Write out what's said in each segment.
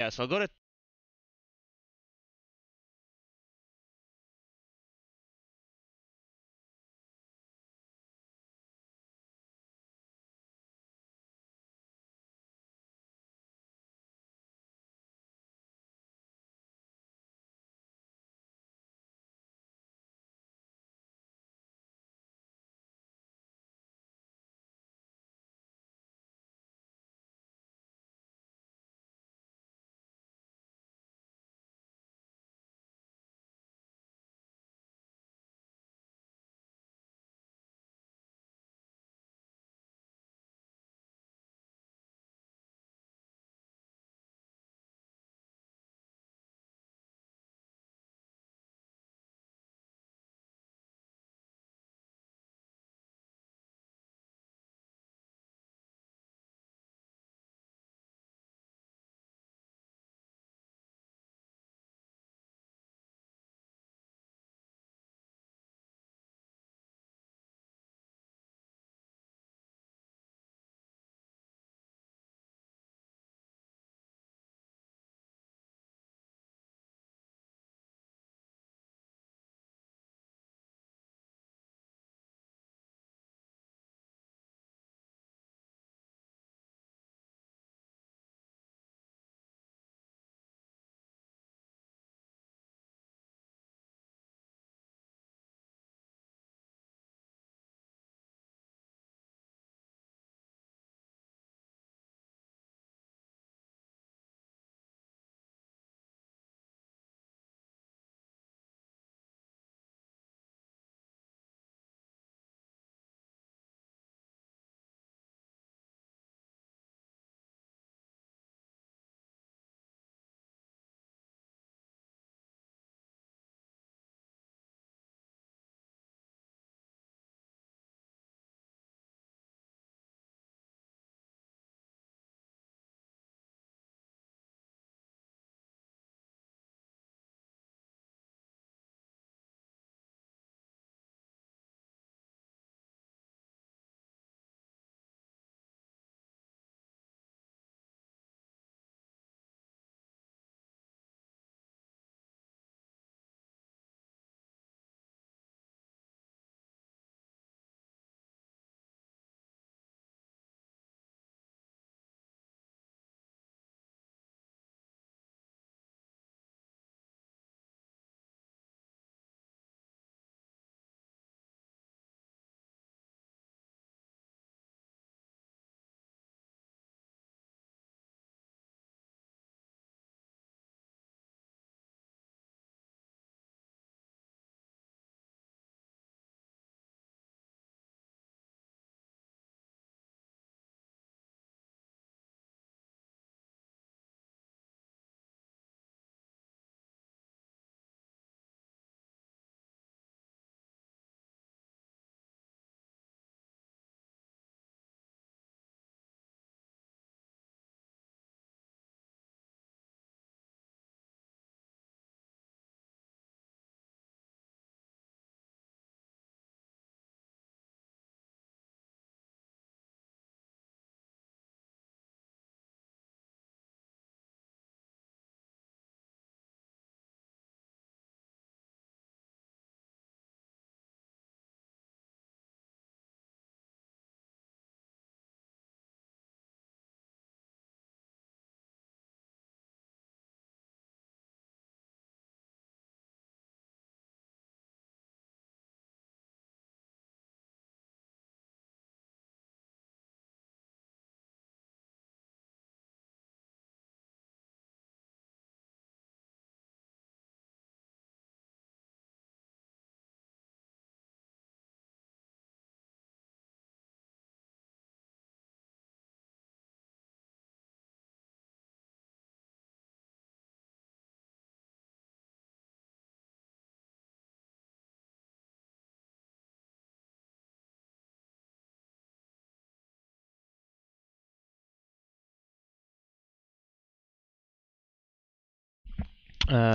Yeah, so I'll go to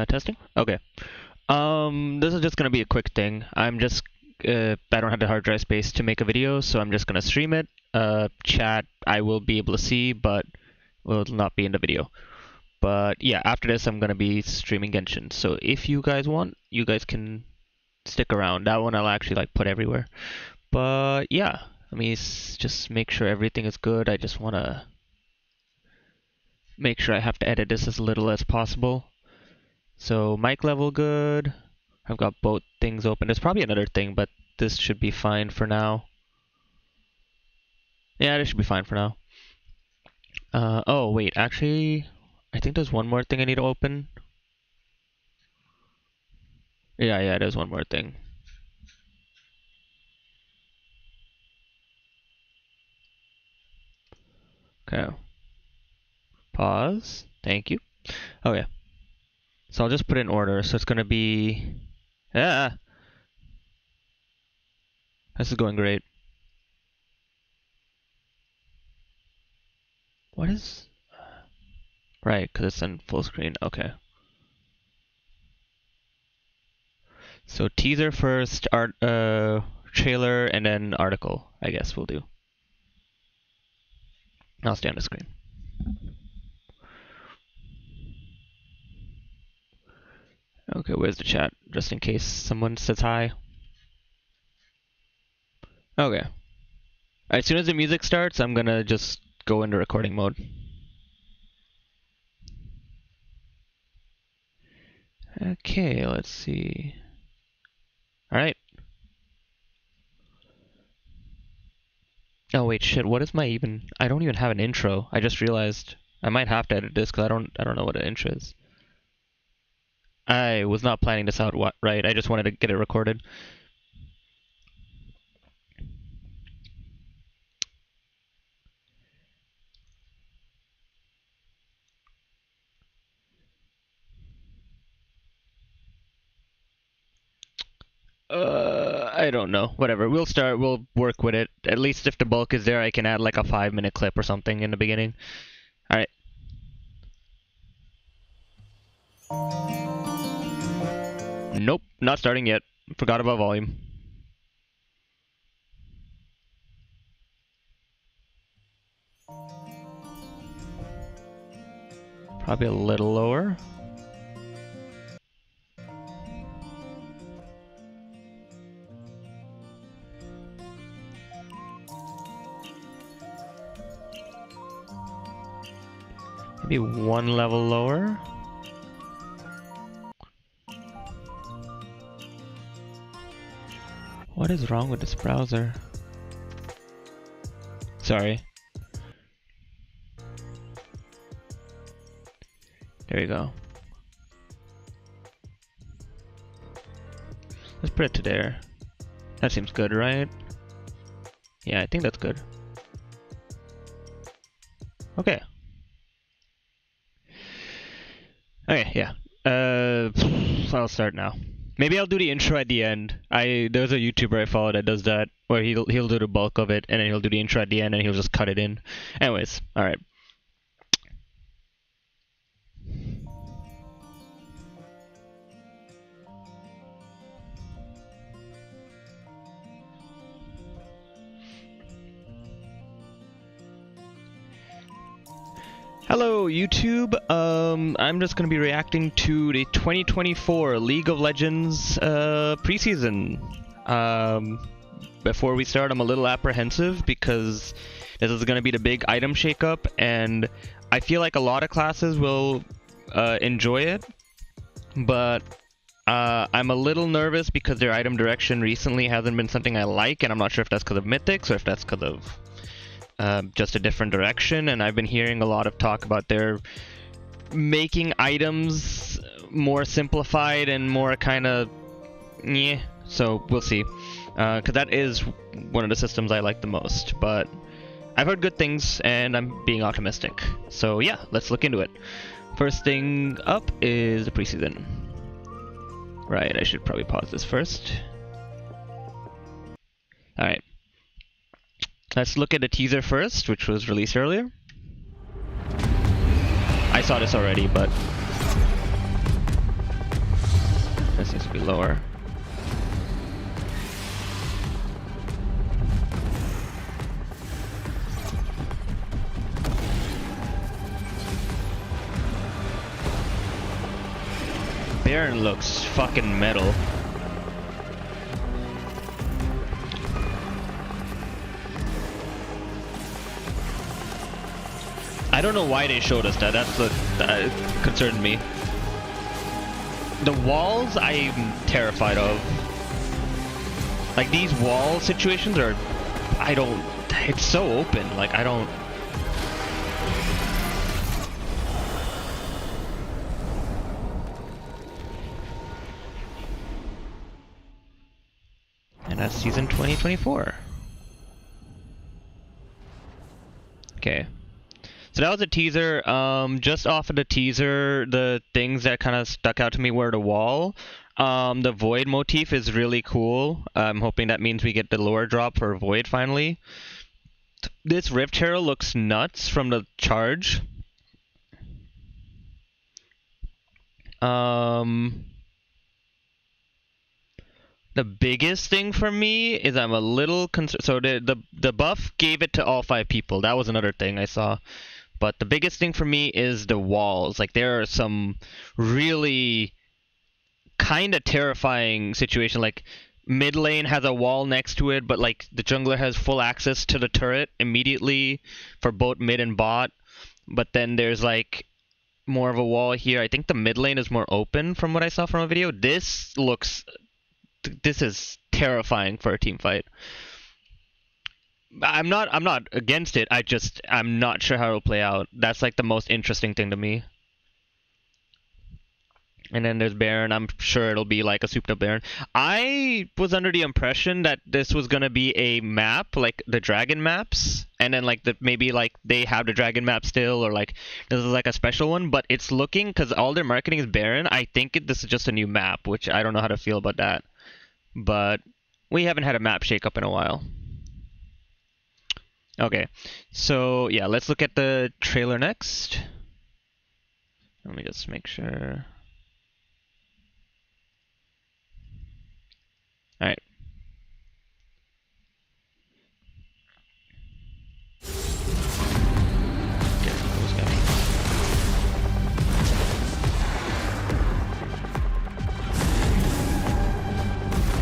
testing. Okay. This is just gonna be a quick thing. I don't have the hard drive space to make a video, so I'm just gonna stream it. Chat I will be able to see, but will not be in the video. But yeah, after this, I'm gonna be streaming Genshin. So if you guys want, you guys can stick around. That one I'll actually like put everywhere. But yeah, let me just make sure everything is good. I just wanna make sure I have to edit this as little as possible. So mic level good. I've got both things open. There's probably another thing, but this should be fine for now. Yeah, this should be fine for now. Oh wait, actually, I think there's one more thing I need to open. Yeah, there's one more thing. Okay. Pause. Thank you. Okay. So I'll just put it in order. So it's gonna be... Ah! This is going great. What is... Right, because it's in full screen. Okay. So teaser first, trailer, and then article, I guess we'll do. I'll stay on the screen. Okay, where's the chat? Just in case someone says hi. Okay. As soon as the music starts, I'm gonna just go into recording mode. Okay, let's see. Alright. Oh wait, shit, what is my even... I don't even have an intro. I just realized I might have to edit this because I don't know what an intro is. I was not planning this out right. I just wanted to get it recorded. I don't know. Whatever. We'll work with it. At least if the bulk is there, I can add like a 5-minute clip or something in the beginning. Alright. Nope, not starting yet. Forgot about volume. Probably a little lower. Maybe one level lower. What is wrong with this browser? Sorry. There you go. Let's put it to there. That seems good, right? Yeah, I think that's good. Okay. Okay, yeah. I'll start now. Maybe I'll do the intro at the end. There's a YouTuber I follow that does that, where he'll do the bulk of it, and then he'll do the intro at the end, and he'll just cut it in. Anyways, all right. Hello YouTube, I'm just going to be reacting to the 2024 League of Legends preseason. Before we start, I'm a little apprehensive because this is going to be the big item shakeup, and I feel like a lot of classes will enjoy it, but I'm a little nervous because their item direction recently hasn't been something I like, and I'm not sure if that's because of mythics or if that's because of just a different direction. And I've been hearing a lot of talk about their making items more simplified and more kind of yeah. So we'll see, because that is one of the systems I like the most. But I've heard good things, and I'm being optimistic. So yeah, let's look into it. First thing up is the preseason. Right, I should probably pause this first. All right. Let's look at the teaser first, which was released earlier. I saw this already, but this needs to be lower. Baron looks fucking metal. I don't know why they showed us that. That concerned me. The walls I'm terrified of. Like these wall situations are, it's so open. Like I don't. And that's season 2024. Okay. So that was a teaser. Just off of the teaser, the things that kind of stuck out to me were the wall. The Void motif is really cool. I'm hoping that means we get the lore drop for Void finally. This Rift Herald looks nuts from the charge. The biggest thing for me is I'm a little concerned. So the buff gave it to all 5 people. That was another thing I saw. But the biggest thing for me is the walls. Like there are some really kind of terrifying situation. Like mid lane has a wall next to it, but like the jungler has full access to the turret immediately for both mid and bot. But then there's like more of a wall here. I think the mid lane is more open from what I saw from a video. This is terrifying for a team fight. I'm not against it. I'm not sure how it'll play out. That's like the most interesting thing to me. And then there's Baron. I'm sure it'll be like a souped up Baron. I was under the impression that this was gonna be a map, like the dragon maps, and then like maybe like they have the dragon map still, or like this is like a special one. But it's looking, because all their marketing is Baron. I think this is just a new map, which I don't know how to feel about that. But we haven't had a map shakeup in a while. Okay, so yeah, let's look at the trailer next. Let me just make sure. Alright.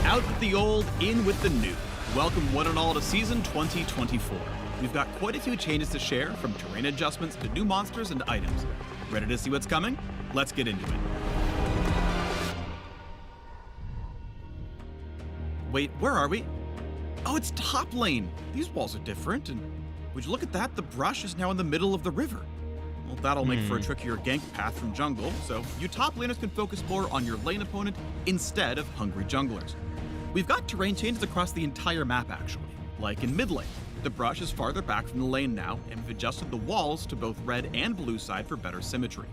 Out with the old, in with the new. Welcome one and all to season 2024. We've got quite a few changes to share, from terrain adjustments to new monsters and items. Ready to see what's coming? Let's get into it. Wait, where are we? Oh, it's top lane. These walls are different, and would you look at that? The brush is now in the middle of the river. Well, that'll make for a trickier gank path from jungle, so you top laners can focus more on your lane opponent instead of hungry junglers. We've got terrain changes across the entire map actually, like in mid lane. The brush is farther back from the lane now, and we've adjusted the walls to both red and blue side for better symmetry.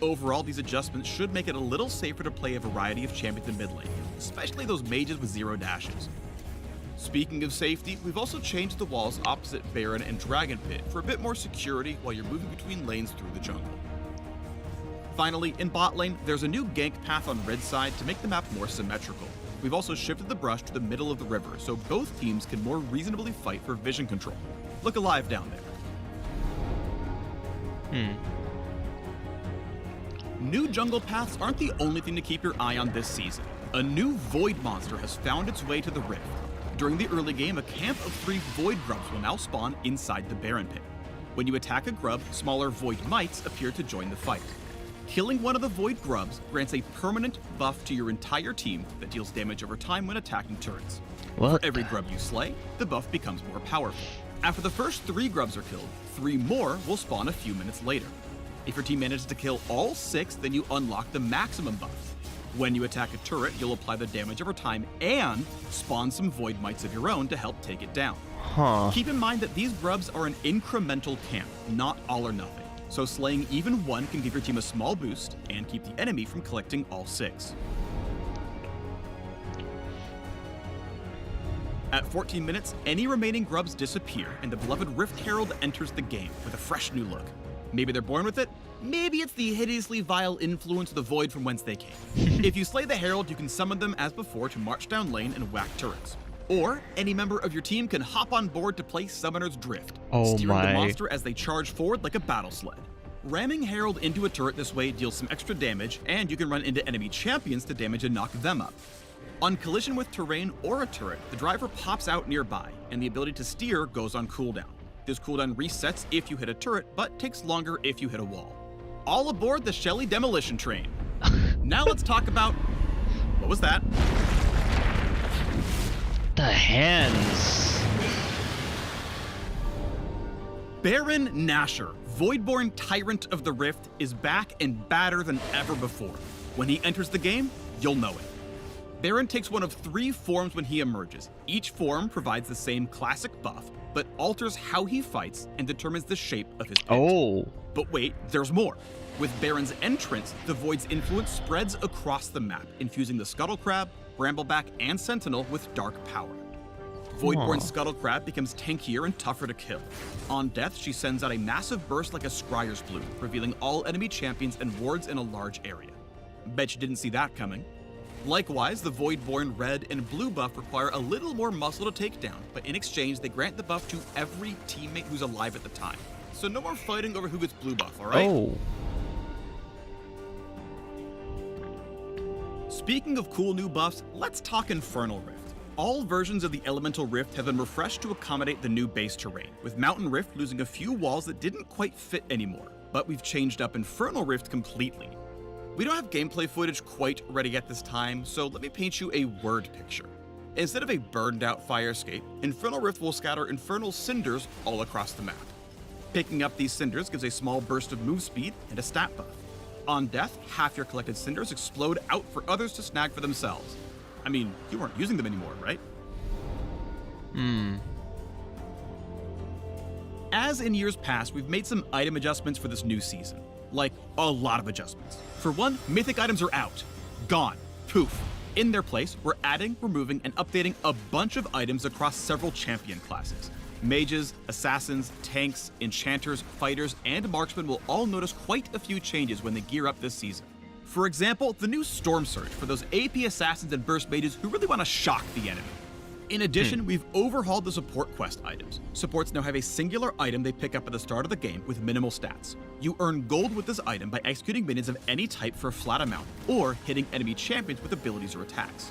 Overall, these adjustments should make it a little safer to play a variety of champions in mid lane, especially those mages with 0 dashes. Speaking of safety, we've also changed the walls opposite Baron and Dragon Pit for a bit more security while you're moving between lanes through the jungle. Finally, in bot lane, there's a new gank path on red side to make the map more symmetrical. We've also shifted the brush to the middle of the river so both teams can more reasonably fight for vision control. Look alive down there. New jungle paths aren't the only thing to keep your eye on this season. A new Void monster has found its way to the Rift. During the early game, a camp of 3 Void grubs will now spawn inside the Baron Pit. When you attack a grub, smaller Void mites appear to join the fight. Killing one of the Void grubs grants a permanent buff to your entire team that deals damage over time when attacking turrets. What? For every grub you slay, the buff becomes more powerful. After the first 3 grubs are killed, 3 more will spawn a few minutes later. If your team manages to kill all 6, then you unlock the maximum buff. When you attack a turret, you'll apply the damage over time and spawn some Void mites of your own to help take it down. Keep in mind that these grubs are an incremental camp, not all or nothing. So slaying even 1 can give your team a small boost and keep the enemy from collecting all 6. At 14 minutes, any remaining grubs disappear and the beloved Rift Herald enters the game with a fresh new look. Maybe they're born with it, maybe it's the hideously vile influence of the Void from whence they came. If you slay the Herald, you can summon them as before to march down lane and whack turrets. Or, any member of your team can hop on board to play Summoner's Drift, steering the monster as they charge forward like a battle sled. Ramming Herald into a turret this way deals some extra damage, and you can run into enemy champions to damage and knock them up. On collision with terrain or a turret, the driver pops out nearby, and the ability to steer goes on cooldown. This cooldown resets if you hit a turret, but takes longer if you hit a wall. All aboard the Shelly Demolition Train. Now let's talk about... what was that? The hands. Baron Nashor, Voidborn Tyrant of the Rift, is back and badder than ever before. When he enters the game, you'll know it. Baron takes one of 3 forms when he emerges. Each form provides the same classic buff, but alters how he fights and determines the shape of his pit. Oh. But wait, there's more. With Baron's entrance, the Void's influence spreads across the map, infusing the Scuttle Crab, Brambleback, and Sentinel with dark power. Voidborn Scuttle Crab becomes tankier and tougher to kill. On death, she sends out a massive burst like a Scryer's Bloom, revealing all enemy champions and wards in a large area. Bet you didn't see that coming. Likewise, the Voidborn red and blue buff require a little more muscle to take down, but in exchange, they grant the buff to every teammate who's alive at the time. So no more fighting over who gets blue buff, alright? Oh. Speaking of cool new buffs, let's talk Infernal Rift. All versions of the Elemental Rift have been refreshed to accommodate the new base terrain, with Mountain Rift losing a few walls that didn't quite fit anymore, but we've changed up Infernal Rift completely. We don't have gameplay footage quite ready at this time, so let me paint you a word picture. Instead of a burned out fire escape, Infernal Rift will scatter infernal cinders all across the map. Picking up these cinders gives a small burst of move speed and a stat buff. On death, half your collected cinders explode out for others to snag for themselves. I mean, you weren't using them anymore, right? As in years past, we've made some item adjustments for this new season. Like, a lot of adjustments. For one, mythic items are out. Gone. Poof. In their place, we're adding, removing, and updating a bunch of items across several champion classes. Mages, assassins, tanks, enchanters, fighters, and marksmen will all notice quite a few changes when they gear up this season. For example, the new Storm Surge for those AP assassins and burst mages who really want to shock the enemy. In addition, we've overhauled the support quest items. Supports now have a singular item they pick up at the start of the game with minimal stats. You earn gold with this item by executing minions of any type for a flat amount, or hitting enemy champions with abilities or attacks.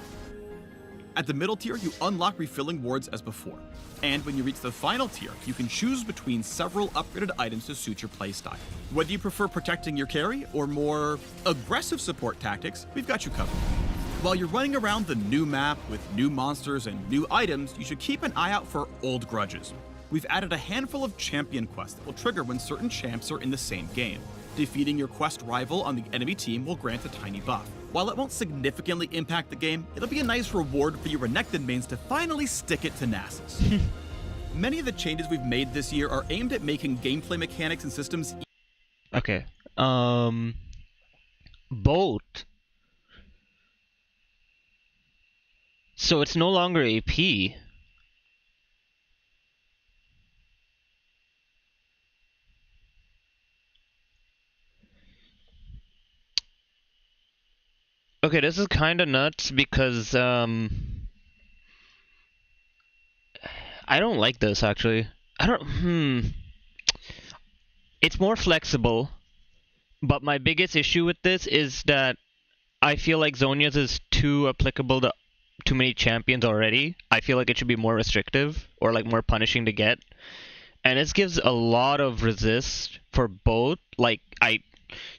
At the middle tier, you unlock refilling wards as before. And when you reach the final tier, you can choose between several upgraded items to suit your playstyle. Whether you prefer protecting your carry or more aggressive support tactics, we've got you covered. While you're running around the new map with new monsters and new items, you should keep an eye out for old grudges. We've added a handful of champion quests that will trigger when certain champs are in the same game. Defeating your quest rival on the enemy team will grant a tiny buff. While it won't significantly impact the game, it'll be a nice reward for your Renekton mains to finally stick it to Nasus. Many of the changes we've made this year are aimed at making gameplay mechanics and systems. Okay. Bolt. So it's no longer AP. Okay, this is kind of nuts because I don't like this actually. It's more flexible, but my biggest issue with this is that I feel like Zhonya's is too applicable to too many champions already. I feel like it should be more restrictive or like more punishing to get. And this gives a lot of resist for both. Like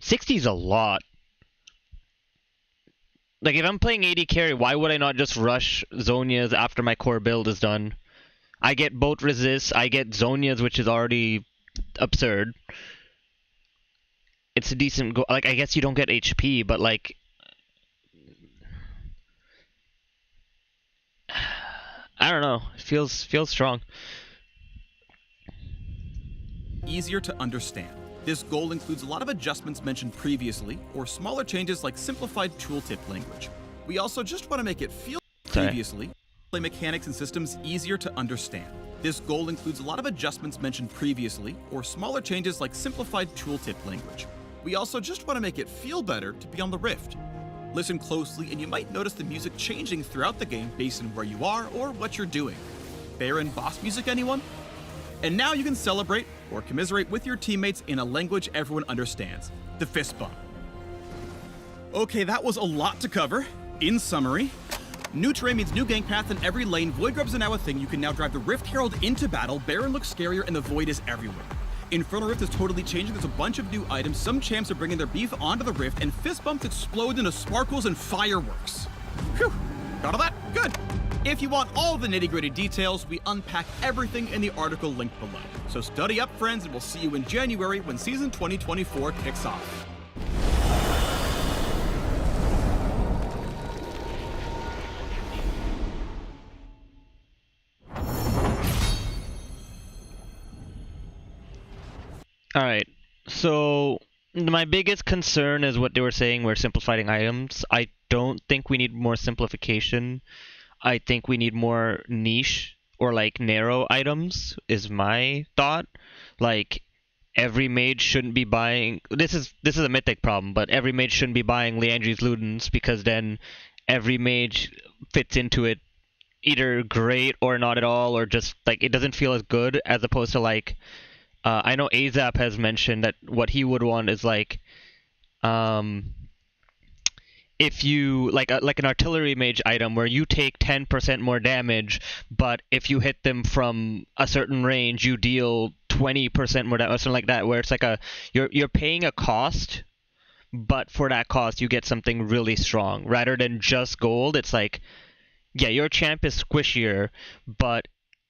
60 is a lot. Like if I'm playing AD carry, why would I not just rush Zhonya's after my core build is done? I get both resists, I get Zhonya's, which is already absurd. It's a decent go. Like I guess you don't get HP, but like I don't know. It feels strong. Easier to understand. This goal includes a lot of adjustments mentioned previously, or smaller changes like simplified tooltip language. We also just want to make it feel previously, play mechanics and systems easier to understand. This goal includes a lot of adjustments mentioned previously, or smaller changes like simplified tooltip language. We also just want to make it feel better to be on the Rift. Listen closely and you might notice the music changing throughout the game based on where you are or what you're doing. Baron boss music, anyone? And now you can celebrate or commiserate with your teammates in a language everyone understands, the fist bump. Okay, that was a lot to cover. In summary, new terrain means new gank path in every lane, Void Grubs are now a thing, you can now drive the Rift Herald into battle, Baron looks scarier, and the Void is everywhere. Infernal Rift is totally changing, there's a bunch of new items, some champs are bringing their beef onto the Rift, and fist bumps explode into sparkles and fireworks. Phew, got all that? Good. If you want all the nitty-gritty details, we unpack everything in the article linked below. So study up, friends, and we'll see you in January when Season 2024 kicks off. Alright, so my biggest concern is what they were saying, we're simplifying items. I don't think we need more simplification. I think we need more niche or like narrow items is my thought. Like every mage shouldn't be buying, this is a mythic problem, but every mage shouldn't be buying Liandry's Ludens because then every mage fits into it either great or not at all, or just like it doesn't feel as good, as opposed to like I know Azap has mentioned that what he would want is like, if you like an artillery mage item where you take 10% more damage, but if you hit them from a certain range, you deal 20% more damage, or something like that, where it's like you're paying a cost, but for that cost you get something really strong rather than just gold. It's like, yeah, your champ is squishier, but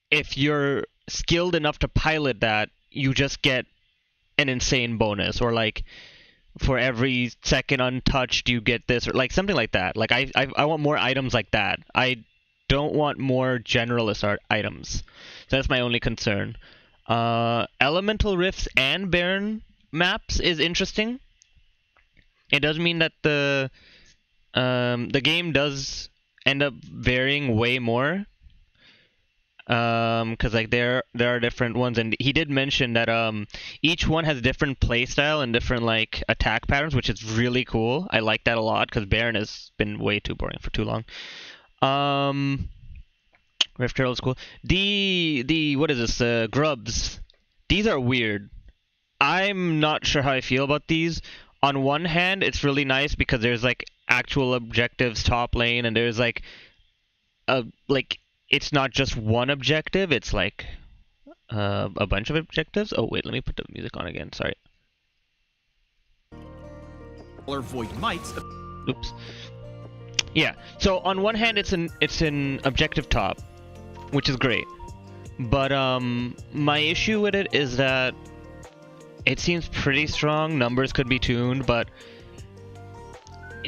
if you're skilled enough to pilot that, you just get an insane bonus, or like for every second untouched you get this, or like something like that. Like I want more items like that. I don't want more generalist art items. So that's my only concern. Elemental rifts and Baron maps is interesting. It does mean that the game does end up varying way more. Because like there are different ones, and he did mention that each one has different playstyle and different like attack patterns, which is really cool. I like that a lot because Baron has been way too boring for too long. Rift Herald is cool. The what is this? Grubs. These are weird. I'm not sure how I feel about these. On one hand, it's really nice because there's like actual objectives top lane, and there's like it's not just one objective, it's like a bunch of objectives. Oh wait, let me put the music on again, sorry. Or Void Mites. Oops. Yeah, so on one hand it's an objective top, which is great. But my issue with it is that it seems pretty strong. Numbers could be tuned, but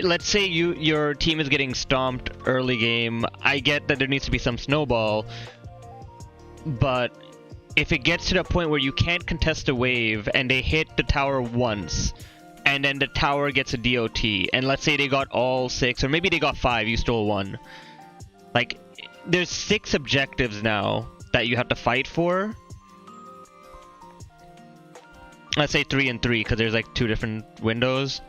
let's say your team is getting stomped early game. I get that there needs to be some snowball, but if it gets to the point where you can't contest a wave and they hit the tower once, and then the tower gets a DOT, and let's say they got all 6, or maybe they got 5, you stole 1. Like, there's 6 objectives now that you have to fight for. Let's say 3 and 3, because there's like 2 different windows.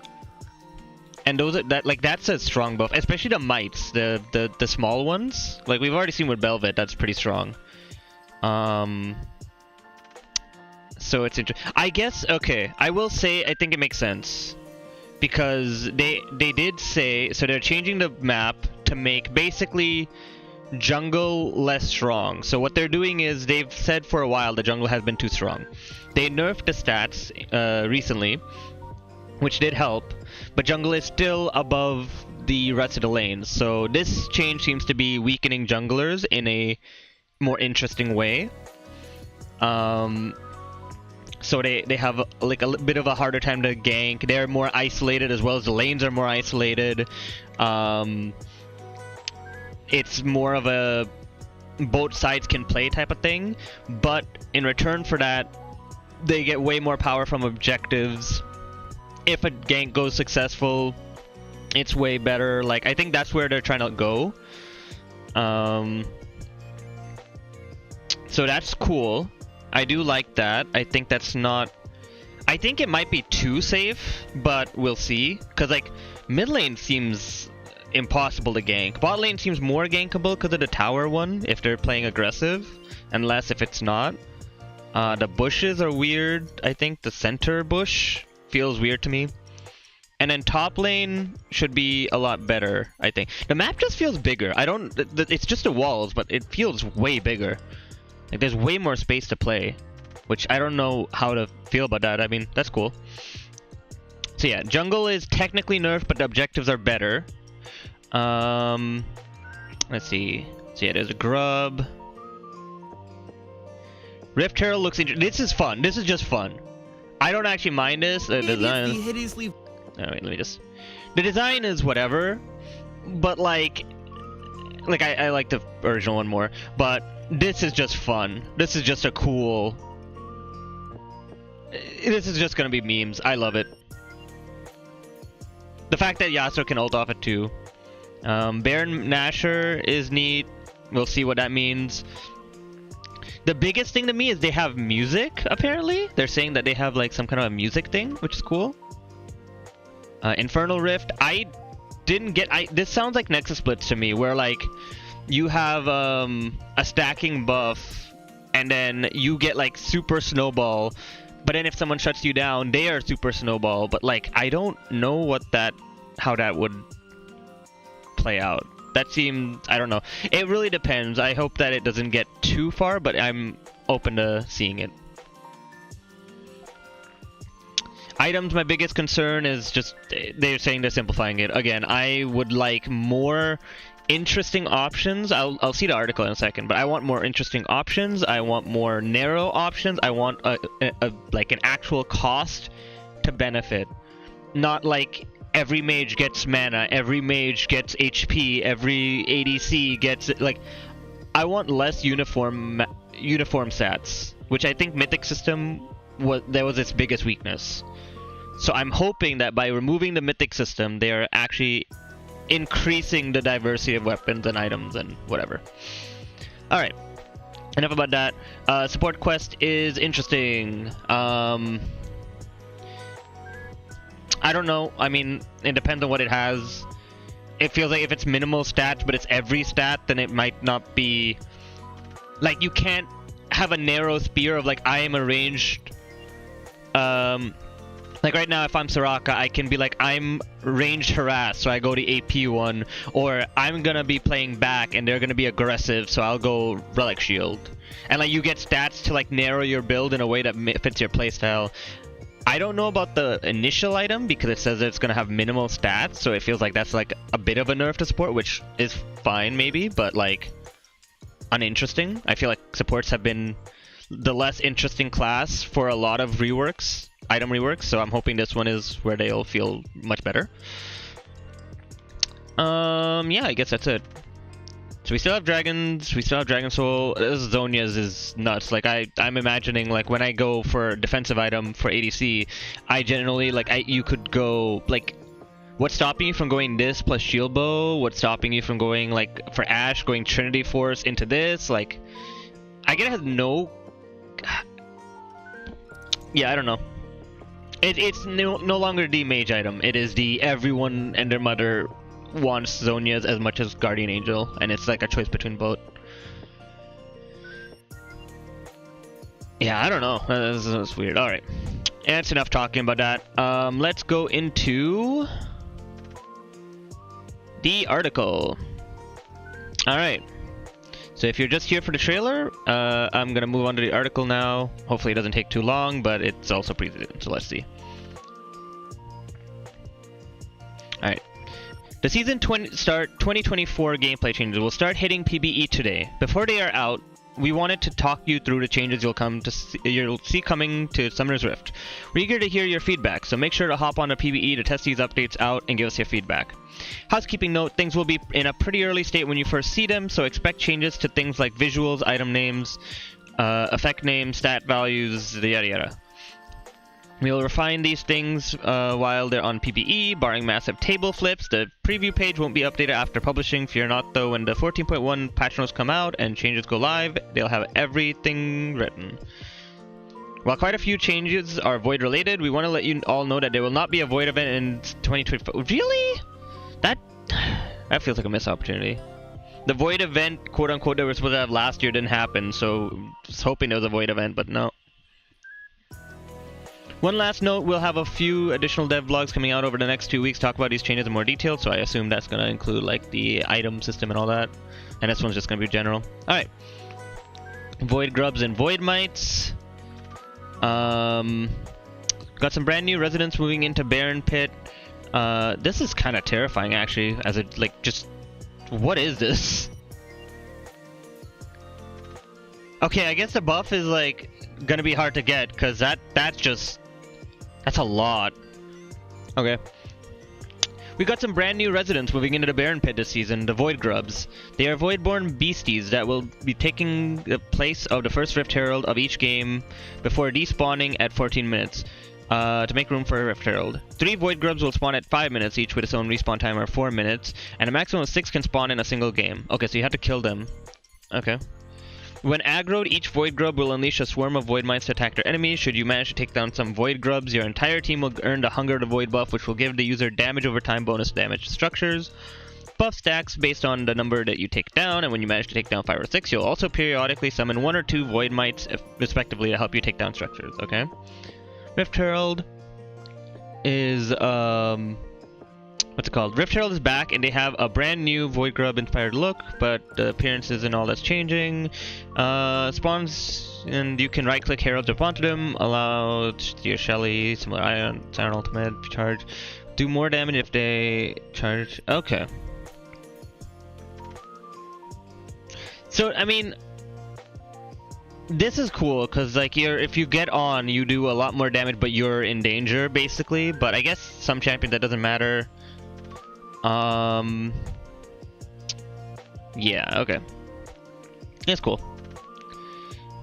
And those are, that's a strong buff, especially the mites, the small ones. Like we've already seen with Belvet, that's pretty strong. So it's interesting. I guess, okay, I will say I think it makes sense because they did say, so they're changing the map to make basically jungle less strong. So what they're doing is they've said for a while the jungle has been too strong. They nerfed the stats recently, which did help. But jungle is still above the rest of the lanes, so this change seems to be weakening junglers in a more interesting way. So they have like a bit of a harder time to gank. They're more isolated as well as the lanes are more isolated. It's more of a both sides can play type of thing, but in return for that, they get way more power from objectives. If a gank goes successful, it's way better. Like, I think that's where they're trying to go. So that's cool. I do like that. I think that's not... I think it might be too safe, but we'll see. Because, like, mid lane seems impossible to gank. Bot lane seems more gankable because of the tower one, if they're playing aggressive. And less if it's not. The bushes are weird. I think the center bush feels weird to me. And then top lane should be a lot better, I think. The map just feels bigger. It's just the walls, but it feels way bigger. Like there's way more space to play, which I don't know how to feel about that. I mean, that's cool. So yeah, jungle is technically nerfed, but the objectives are better. Let's see. So yeah, there's a grub. Runeterra looks interesting. This is fun. This is just fun. I don't actually mind this. The design. Alright, let me just. The design is whatever, but like I like the original one more. But this is just fun. This is just a cool. This is just gonna be memes. I love it. The fact that Yasuo can ult off it too. Baron Nashor is neat. We'll see what that means. The biggest thing to me is they have music, apparently. They're saying that they have like some kind of a music thing, which is cool. Infernal Rift. I didn't get... This sounds like Nexus Blitz to me, where like you have a stacking buff and then you get like super snowball, but then if someone shuts you down, they are super snowball. But like, I don't know how that would play out. That seems... I don't know. It really depends. I hope that it doesn't get too far, but I'm open to seeing it. Items, my biggest concern is just... They're saying they're simplifying it. Again, I would like more interesting options. I'll see the article in a second, but I want more interesting options. I want more narrow options. I want like an actual cost to benefit. Not like... Every mage gets mana, every mage gets HP, every ADC gets... Like, I want less uniform stats, which I think Mythic system was its biggest weakness. So I'm hoping that by removing the Mythic system, they are actually increasing the diversity of weapons and items and whatever. Alright, enough about that. Support quest is interesting. I don't know. I mean, it depends on what it has. It feels like if it's minimal stats, but it's every stat, then it might not be... Like, you can't have a narrow spear of, like, I am a ranged... Like, right now, if I'm Soraka, I can be like, I'm ranged harass, so I go to AP one. Or, I'm gonna be playing back, and they're gonna be aggressive, so I'll go Relic Shield. And, like, you get stats to, like, narrow your build in a way that fits your playstyle. I don't know about the initial item because it says that it's going to have minimal stats, so it feels like that's like a bit of a nerf to support, which is fine maybe, but like uninteresting. I feel like supports have been the less interesting class for a lot of reworks, item reworks, so I'm hoping this one is where they'll feel much better. Yeah, I guess that's it. So we still have dragons, we still have Dragon Soul. This Zhonya's is nuts. Like I'm imagining like when I go for a defensive item for ADC, I generally like you could go like what's stopping you from going this plus shield bow? What's stopping you from going like for Ashe going Trinity Force into this? Like I get it has no yeah, I don't know. It's no longer the mage item. It is the everyone and their mother wants Zhonya's as much as Guardian Angel, and it's like a choice between both. Yeah, I don't know. That's weird. Alright. And it's enough talking about that. Let's go into the article. Alright. So if you're just here for the trailer, I'm gonna move on to the article now. Hopefully it doesn't take too long, but it's also pre-written, so let's see. Alright. The Season 2024 gameplay changes will start hitting PBE today. Before they are out, we wanted to talk you through the changes you'll see coming to Summoner's Rift. We're eager to hear your feedback, so make sure to hop on to PBE to test these updates out and give us your feedback. Housekeeping note, things will be in a pretty early state when you first see them, so expect changes to things like visuals, item names, effect names, stat values, yada yada. We will refine these things while they're on PBE, barring massive table flips. The preview page won't be updated after publishing. Fear not, though, when the 14.1 patch notes come out and changes go live, they'll have everything written. While quite a few changes are Void related, we want to let you all know that there will not be a Void event in 2024. Really? That feels like a missed opportunity. The Void event, quote unquote, that we were supposed to have last year didn't happen, so I was hoping there was a Void event, but no. One last note, we'll have a few additional dev vlogs coming out over the next 2 weeks, talk about these changes in more detail, so I assume that's going to include like the item system and all that. And this one's just going to be general. Alright. Void Grubs and Void Mites. Got some brand new residents moving into Barren Pit. This is kind of terrifying actually, as it like just... What is this? Okay, I guess the buff is like gonna be hard to get, because that's a lot. Okay. We got some brand new residents moving into the Barren Pit this season, the Void Grubs. They are Voidborn beasties that will be taking the place of the first Rift Herald of each game before despawning at 14 minutes. To make room for a Rift Herald. 3 Void Grubs will spawn at 5 minutes each with its own respawn timer of 4 minutes, and a maximum of 6 can spawn in a single game. Okay, so you have to kill them. Okay. When aggroed, each Void Grub will unleash a swarm of Void Mites to attack their enemies. Should you manage to take down some Void Grubs, your entire team will earn the Hunger to Void buff, which will give the user damage over time bonus damage to structures. Buff stacks based on the number that you take down, and when you manage to take down 5 or 6, you'll also periodically summon 1 or 2 Void Mites, respectively, to help you take down structures, okay? Rift Herald is, what's it called? Rift Herald is back, and they have a brand new Void Grub inspired look, but the appearances and all that's changing. Spawns, and you can right click Herald, jump onto them, allow your Shelly, similar Iron Ultimate, charge, do more damage if they charge. Okay. So, I mean, this is cool, because like if you get on, you do a lot more damage, but you're in danger, basically. But I guess some champions that doesn't matter. Yeah, okay. It's cool.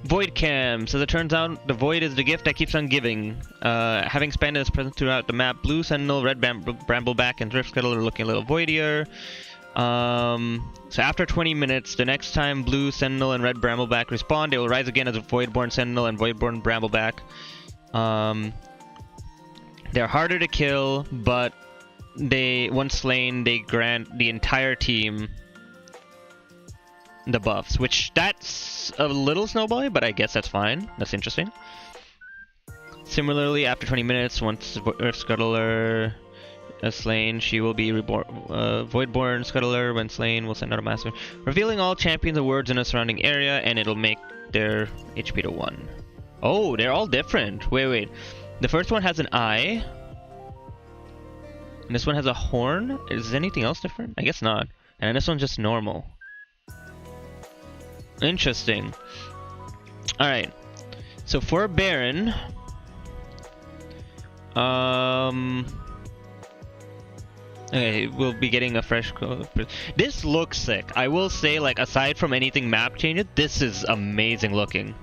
Void Cam. So as it turns out, the Void is the gift that keeps on giving. Having expanded its presence throughout the map, Blue Sentinel, Red Brambleback, and Drift Scuttle are looking a little voidier. So after 20 minutes, the next time Blue Sentinel and Red Brambleback respawn, they will rise again as a Voidborn Sentinel and Voidborn Brambleback. They're harder to kill, but once slain, they grant the entire team the buffs, which that's a little snowball, but I guess that's fine. That's interesting. Similarly, after 20 minutes, once Earth Scuttler is slain, she will be reborn. Voidborn Scuttler, when slain, will send out a master, revealing all champions and words in a surrounding area, and it'll make their HP to 1. Oh, they're all different. Wait. The first one has an eye. And this one has a horn. Is anything else different? I guess not. And this one's just normal. Interesting. Alright. So for Baron, okay, we'll be getting a fresh code. This looks sick. I will say, like, aside from anything map changes, this is amazing looking.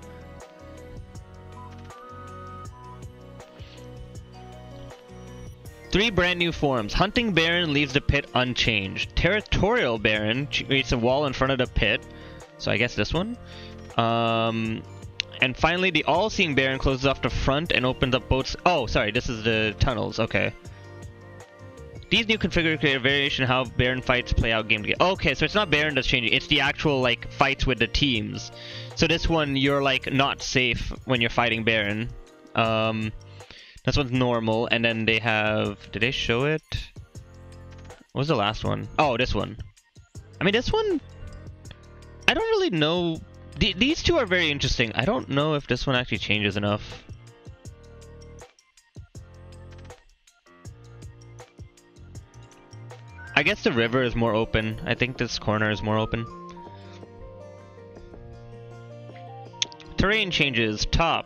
Three brand new forms. Hunting Baron leaves the pit unchanged. Territorial Baron creates a wall in front of the pit. So I guess this one. And finally, the All-Seeing Baron closes off the front and opens up both... Oh, sorry, this is the tunnels. Okay. These new configurations create a variation of how Baron fights play out game to game. Okay, so it's not Baron that's changing. It's the actual, like, fights with the teams. So this one, you're, like, not safe when you're fighting Baron. This one's normal, and then they have... Did they show it? What was the last one? Oh, this one. I mean, this one... I don't really know... These two are very interesting. I don't know if this one actually changes enough. I guess the river is more open. I think this corner is more open. Terrain changes. Top.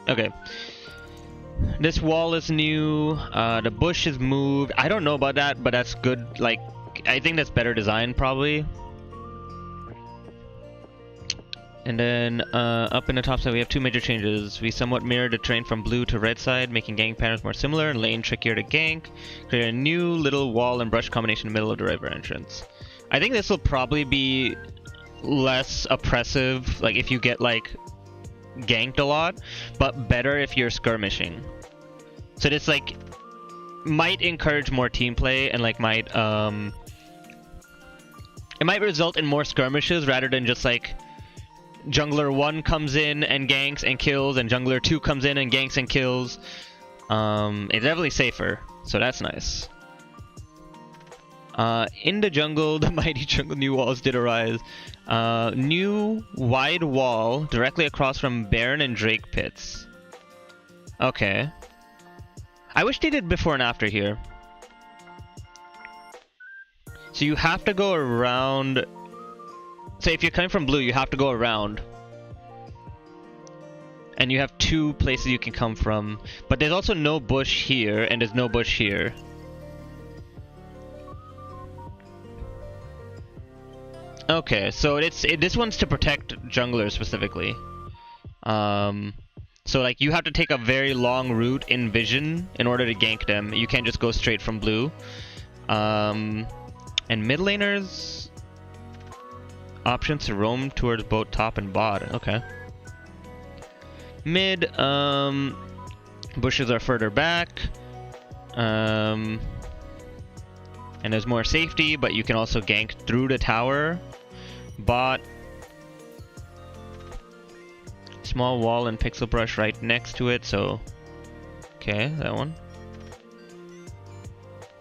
Okay. This wall is new. The bush is moved. I don't know about that, but that's good. Like, I think that's better design, probably. And then up in the top side, we have two major changes. We somewhat mirrored the terrain from blue to red side, making gank patterns more similar and lane trickier to gank. Create a new little wall and brush combination in the middle of the river entrance. I think this will probably be less oppressive, like if you get like ganked a lot, but better if you're skirmishing. So this like might encourage more team play and like might it might result in more skirmishes rather than just like Jungler 1 comes in and ganks and kills, and Jungler 2 comes in and ganks and kills. It's definitely safer, so that's nice. In the jungle, the mighty jungle new walls did arise. New wide wall directly across from Baron and Drake pits. Okay. I wish they did before and after here. So you have to go around. So if you're coming from blue, you have to go around. And you have 2 places you can come from. But there's also no bush here, and there's no bush here. Okay, so this one's to protect junglers specifically. So like you have to take a very long route in vision in order to gank them. You can't just go straight from blue. And mid laners options to roam towards both top and bot. Okay. Mid bushes are further back. And there's more safety, but you can also gank through the tower. Bot. Small wall and pixel brush right next to it, so... Okay, that one.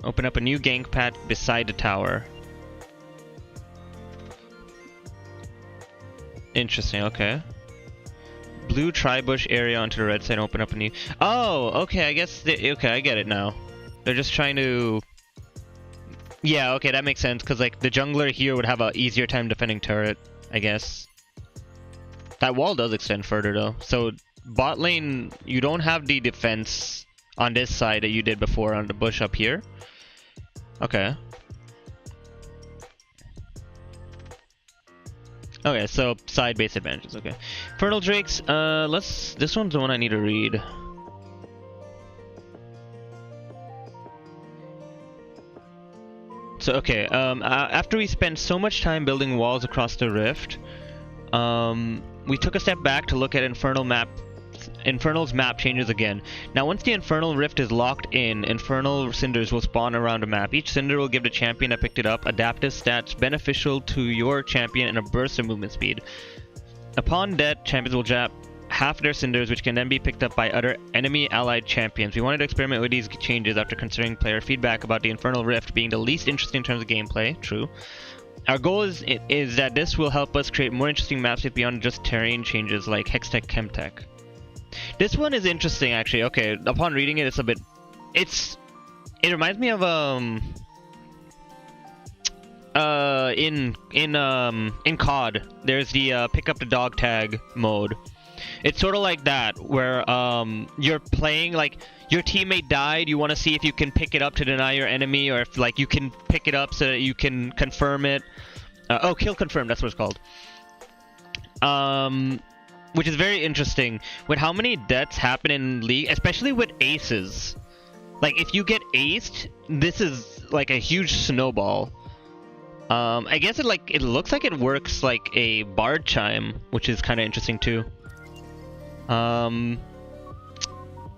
Open up a new gank pad beside the tower. Interesting, okay. Blue tri-bush area onto the red side, open up a new... Oh, okay, I guess... Okay, I get it now. They're just trying to... Yeah, okay, that makes sense, because like the jungler here would have an easier time defending turret, I guess. That wall does extend further though. So bot lane, you don't have the defense on this side that you did before on the bush up here. Okay. Okay, so side base advantages, okay. Infernal Drakes, this one's the one I need to read. So okay, after we spent so much time building walls across the rift, we took a step back to look at Infernal's map changes again. Now once the Infernal Rift is locked in, Infernal Cinders will spawn around a map. Each Cinder will give the champion that picked it up adaptive stats beneficial to your champion and a burst of movement speed. Upon death, champions will drop half their Cinders, which can then be picked up by other enemy allied champions. We wanted to experiment with these changes after considering player feedback about the Infernal Rift being the least interesting in terms of gameplay. True. Our goal is that this will help us create more interesting maps beyond just terrain changes like Hextech Chemtech. This one is interesting actually. Okay, upon reading it, it's a bit... It reminds me of in COD, there's the pick up the dog tag mode. It's sort of like that, where you're playing, like, your teammate died, you want to see if you can pick it up to deny your enemy, or if, like, you can pick it up so that you can confirm it. Oh, kill confirm, that's what it's called. Which is very interesting, with how many deaths happen in League, especially with aces. Like, if you get aced, this is, like, a huge snowball. I guess it looks like it works like a bard chime, which is kind of interesting too.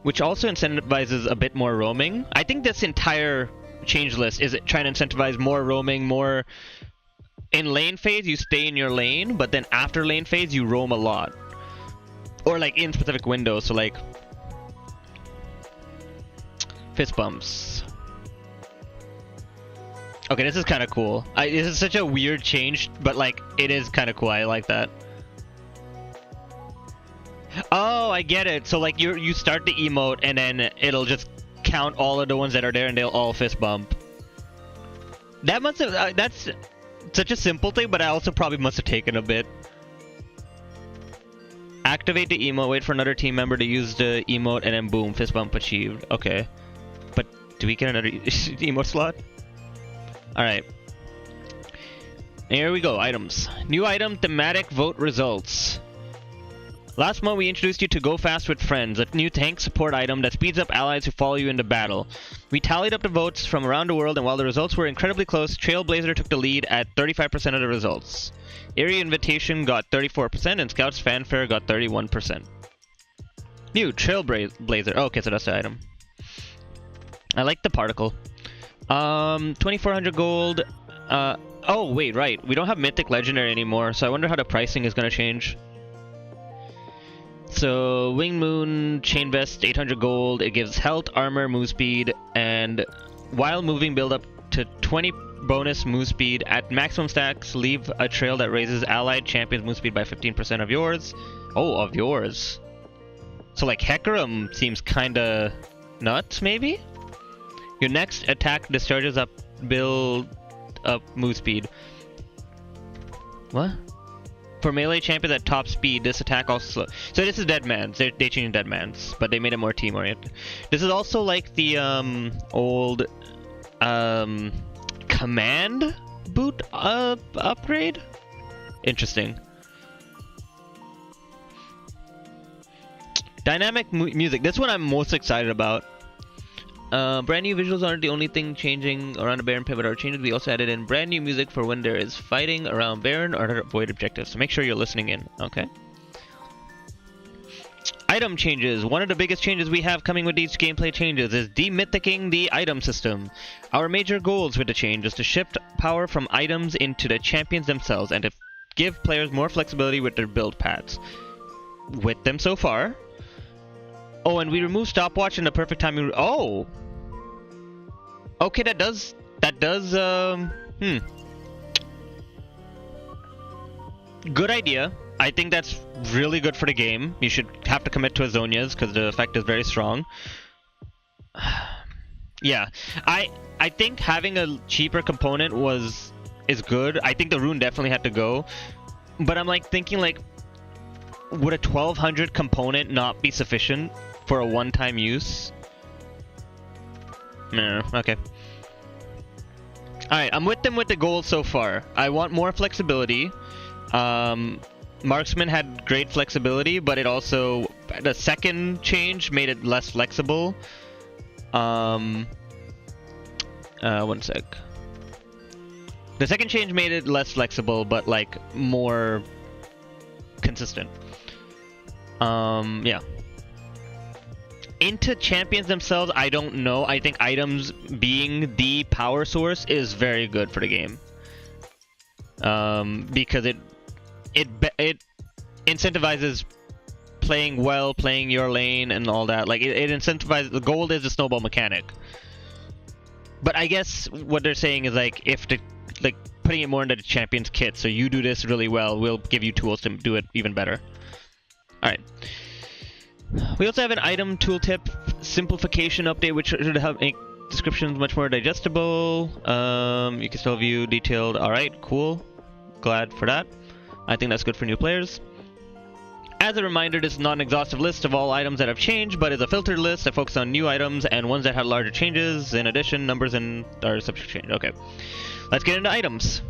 Which also incentivizes a bit more roaming. I think this entire change list is trying to incentivize more roaming, more... In lane phase, you stay in your lane, but then after lane phase, you roam a lot. Or like in specific windows, so like... Fist bumps. Okay, this is kind of cool. This is such a weird change, but like, it is kind of cool. I like that. Oh, I get it. So like you start the emote and then it'll just count all of the ones that are there and they'll all fist bump. That must have that's such a simple thing, but I also probably must have taken a bit. Activate the emote, wait for another team member to use the emote, and then boom, fist bump achieved. Okay. But do we get another emote slot? Alright. Here we go, items. New item, thematic vote results. Last month we introduced you to Go Fast with Friends, a new tank support item that speeds up allies who follow you into battle. We tallied up the votes from around the world, and while the results were incredibly close, Trailblazer took the lead at 35% of the results. Eerie Invitation got 34%, and Scout's Fanfare got 31%. New Trailblazer. Oh, okay, so that's the item. I like the particle. 2400 gold. Oh, wait, right. We don't have Mythic Legendary anymore, so I wonder how the pricing is going to change. So Wing Moon Chain Vest 800 gold. It gives health, armor, move speed, and while moving build up to 20 bonus move speed. At maximum stacks, leave a trail that raises allied champions move speed by 15% of yours. Oh, of yours. So like Hecarim seems kinda nuts, maybe? Your next attack discharges up build up move speed. What? For melee champions at top speed, this attack also... So this is Deadman's. They changed Deadman's, but they made it more team-oriented. This is also like the old command boot upgrade? Interesting. Dynamic music. This one I'm most excited about. Brand new visuals aren't the only thing changing around the Baron pivot or changes. We also added in brand new music for when there is fighting around Baron or to avoid objectives. So make sure you're listening in. Okay. Item changes. One of the biggest changes we have coming with these gameplay changes is demythicking the item system. Our major goals with the change is to shift power from items into the champions themselves and to give players more flexibility with their build paths. With them so far. Oh, and we removed stopwatch in the perfect timing. Oh! Okay, that does, Good idea. I think that's really good for the game. You should have to commit to Azonias because the effect is very strong. Yeah, I think having a cheaper component is good. I think the rune definitely had to go. But I'm like thinking like, would a 1200 component not be sufficient for a one-time use? No, okay. Alright, I'm with them with the goals so far. I want more flexibility. Marksman had great flexibility, but it also... The second change made it less flexible. One sec. The second change made it less flexible, but like more consistent. Yeah. Into champions themselves, I don't know. I think items being the power source is very good for the game. Because it incentivizes playing well, playing your lane, and all that. Like it incentivizes. The gold is the snowball mechanic. But I guess what they're saying is like if the putting it more into the champions kit. So you do this really well, we'll give you tools to do it even better. All right. We also have an item tooltip simplification update, which should help make descriptions much more digestible. You can still view detailed. All right, cool. Glad for that. I think that's good for new players. As a reminder, this is not an exhaustive list of all items that have changed, but is a filtered list that focuses on new items and ones that have larger changes. In addition, numbers and are subject to change. Okay, let's get into items.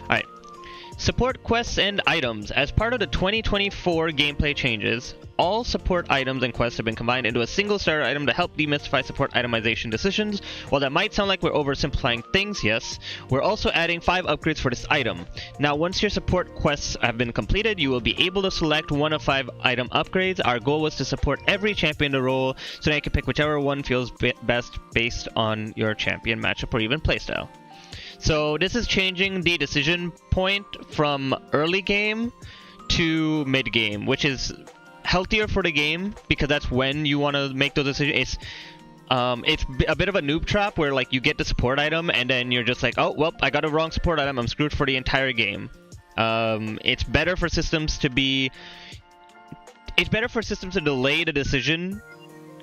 Alright. Support quests and items. As part of the 2024 gameplay changes, all support items and quests have been combined into a single starter item to help demystify support itemization decisions. While that might sound like we're oversimplifying things, yes, we're also adding 5 upgrades for this item. Now, once your support quests have been completed, you will be able to select one of 5 item upgrades. Our goal was to support every champion to roll, so now you can pick whichever one feels best based on your champion matchup or even playstyle. So this is changing the decision point from early game to mid game, which is healthier for the game because that's when you want to make those decisions. It's a bit of a noob trap where like you get the support item and then you're just like, oh well, I got a wrong support item, I'm screwed for the entire game. It's better for systems to delay the decision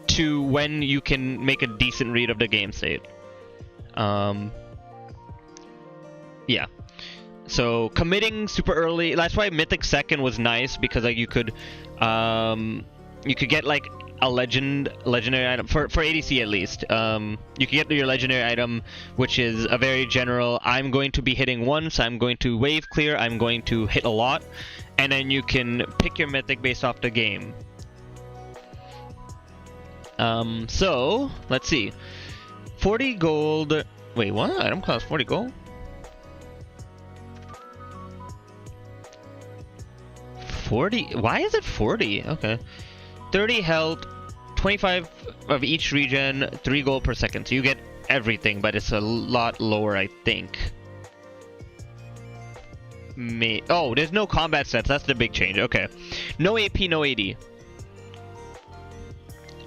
to when you can make a decent read of the game state. Yeah. So committing super early, that's why Mythic Second was nice because like you could get like a legendary item for ADC at least. You could get your legendary item, which is a very general. I'm going to be hitting once. I'm going to wave clear. I'm going to hit a lot, and then you can pick your mythic based off the game. So let's see. 40 gold. Wait, what? Item costs 40 gold. 40? Why is it 40? Okay. 30 health, 25 of each regen, 3 gold per second. So you get everything, but it's a lot lower, I think. Oh, there's no combat stats. That's the big change. Okay. No AP, no AD.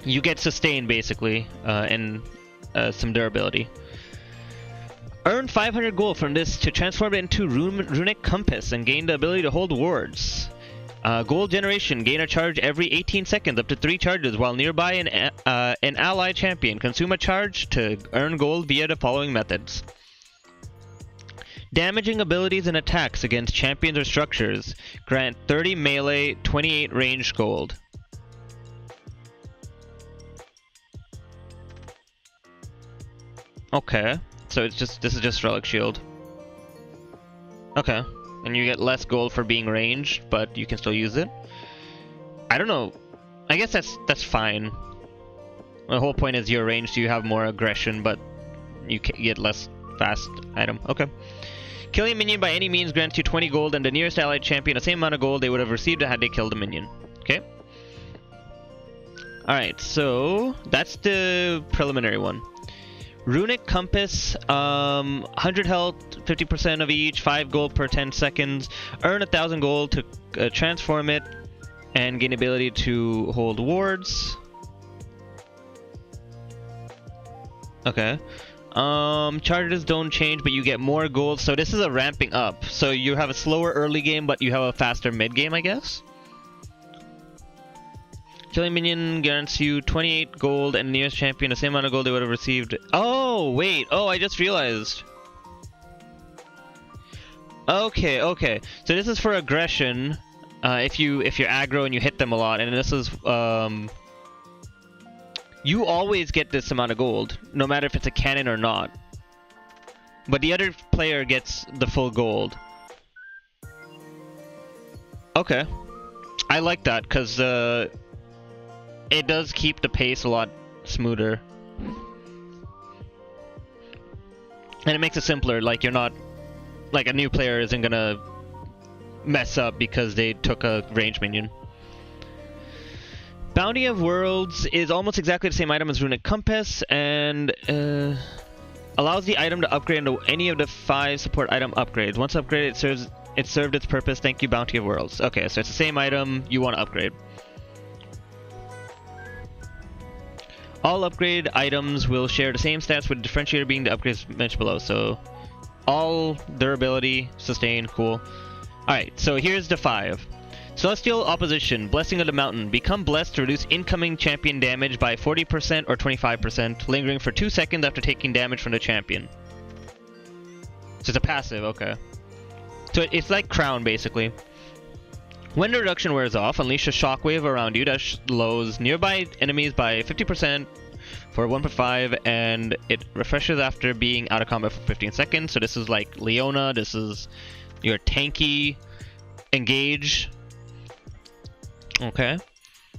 You get sustain basically, and some durability. Earn 500 gold from this to transform it into Runic Compass and gain the ability to hold wards. Gold generation. Gain a charge every 18 seconds, up to 3 charges, while nearby an ally champion. Consume a charge to earn gold via the following methods. Damaging abilities and attacks against champions or structures. Grant 30 melee, 28 ranged gold. Okay. So it's just, this is just Relic Shield. Okay. And you get less gold for being ranged, but you can still use it. I don't know. I guess that's fine. The whole point is you're ranged, so you have more aggression, but you get less fast item. Okay. Killing a minion by any means grants you 20 gold and the nearest allied champion the same amount of gold they would have received had they killed a minion. Okay. Alright, so that's the preliminary one. Runic Compass, 100 health, 50% of each, 5 gold per 10 seconds. Earn 1,000 gold to transform it and gain ability to hold wards. Okay. Charges don't change, but you get more gold. So this is a ramping up. So you have a slower early game, but you have a faster mid game, I guess. Killing minion guarantees you 28 gold and the nearest champion the same amount of gold they would have received. Oh, wait. Oh, I just realized. Okay, okay. So this is for aggression. If you're aggro and you hit them a lot, and this is you always get this amount of gold, no matter if it's a cannon or not. But the other player gets the full gold. Okay. I like that, because it does keep the pace a lot smoother. And it makes it simpler, like you're not... Like a new player isn't gonna mess up because they took a range minion. Bounty of Worlds is almost exactly the same item as Runic Compass, and allows the item to upgrade into any of the 5 support item upgrades. Once upgraded, it served its purpose. Thank you, Bounty of Worlds. Okay, so it's the same item you want to upgrade. All upgrade items will share the same stats, with the differentiator being the upgrades mentioned below. So, all durability, sustain, cool. Alright, so here's the 5. Celestial Opposition, Blessing of the Mountain. Become blessed to reduce incoming champion damage by 40% or 25%, lingering for 2 seconds after taking damage from the champion. So it's a passive, okay. So it's like Crown, basically. When the reduction wears off, unleash a shockwave around you that slows nearby enemies by 50% for 1.5, and it refreshes after being out of combat for 15 seconds. So this is like Leona, this is your tanky engage. Okay.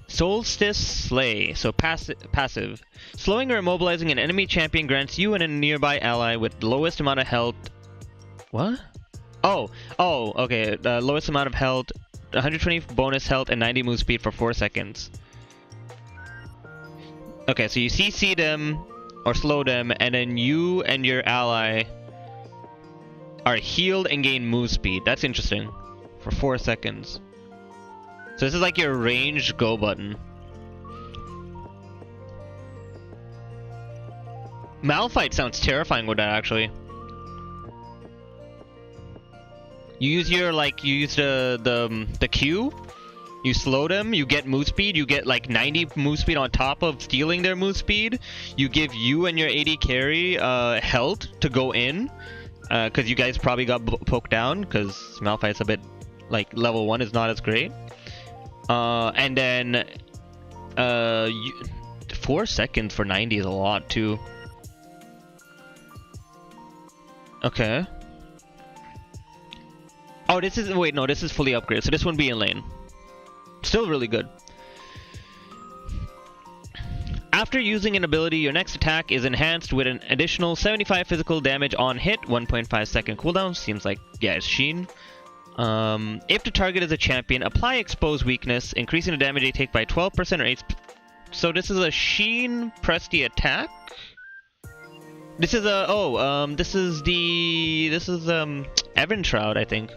Solstice Slay, so passive. Slowing or immobilizing an enemy champion grants you and a nearby ally with lowest amount of health... What? Oh, okay. Lowest amount of health, 120 bonus health, and 90 move speed for 4 seconds. Okay, so you CC them, or slow them, and then you and your ally are healed and gain move speed. That's interesting. For 4 seconds. So this is like your ranged go button. Malphite sounds terrifying with that, actually. You use your, you use the Q, you slow them, you get move speed, you get like 90 move speed on top of stealing their move speed. You give you and your AD carry health to go in, because you guys probably got poked down, because Malphite's a bit, level 1 is not as great. And then 4 seconds for 90 is a lot too. Okay. Oh, this is... Wait, no, this is fully upgraded, so this wouldn't be in lane. Still really good. After using an ability, your next attack is enhanced with an additional 75 physical damage on hit, 1.5 second cooldown. Seems like, yeah, it's Sheen. If the target is a champion, apply Expose Weakness, increasing the damage they take by 12% or 8... So this is a Sheen, press the attack? This is a... this is Evan Shroud, I think.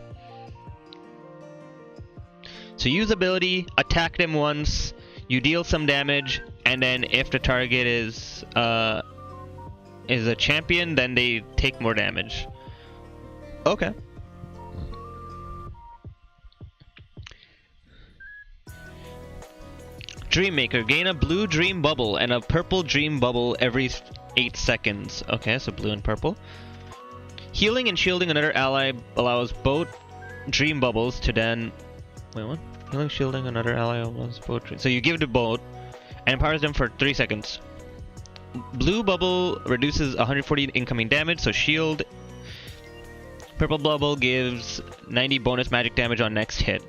So use ability, attack them once, you deal some damage, and then if the target is a champion, then they take more damage. Okay. Dreammaker, gain a blue dream bubble and a purple dream bubble every 8 seconds. Okay, so blue and purple. Healing and shielding another ally allows both dream bubbles to then... Wait, what? Healing, shielding another ally allows both... So you give it to both and empowers them for 3 seconds. Blue bubble reduces 140 incoming damage, so shield. Purple bubble gives 90 bonus magic damage on next hit.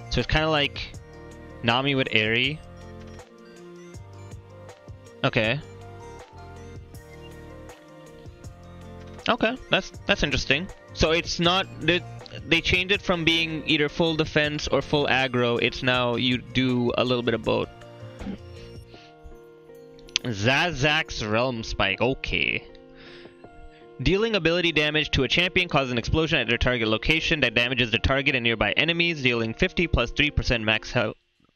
So it's kind of like Nami with Aerie. Okay. Okay, that's interesting. So it's not they changed it from being either full defense or full aggro. It's now you do a little bit of both. Zazak's Realm Spike. Okay. Dealing ability damage to a champion causes an explosion at their target location that damages the target and nearby enemies, dealing 50 plus 3% max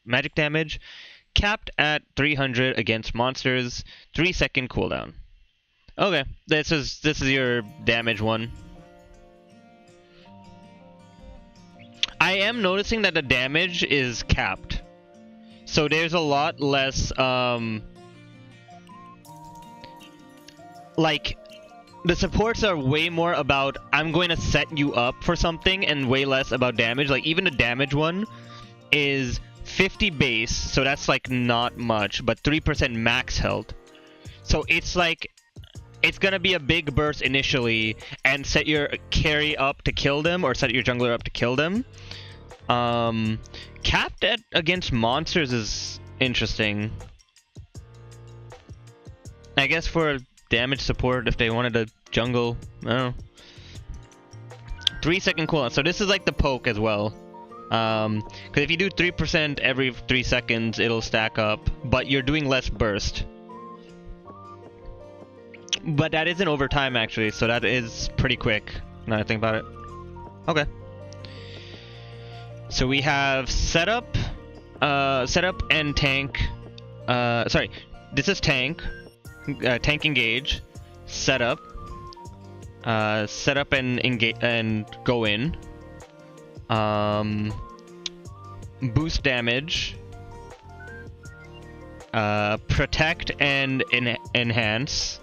magic damage. Capped at 300 against monsters. 3-second cooldown. Okay, this is your damage one. I am noticing that the damage is capped, so there's a lot less like the supports are way more about I'm going to set you up for something and way less about damage. Like even the damage one is 50 base, so that's like not much, but 3% max health. So it's like it's gonna be a big burst initially and set your carry up to kill them or set your jungler up to kill them. Capped at against monsters is interesting. I guess for damage support if they wanted to jungle, I don't know. 3-second cooldown. So this is like the poke as well. Because if you do 3% every 3 seconds, it'll stack up, but you're doing less burst. But that isn't over time actually, so that is pretty quick now that I think about it. Okay. So we have setup and tank. Sorry, this is tank. Tank engage. Setup. Setup and engage and go in. Boost damage. Protect and enhance.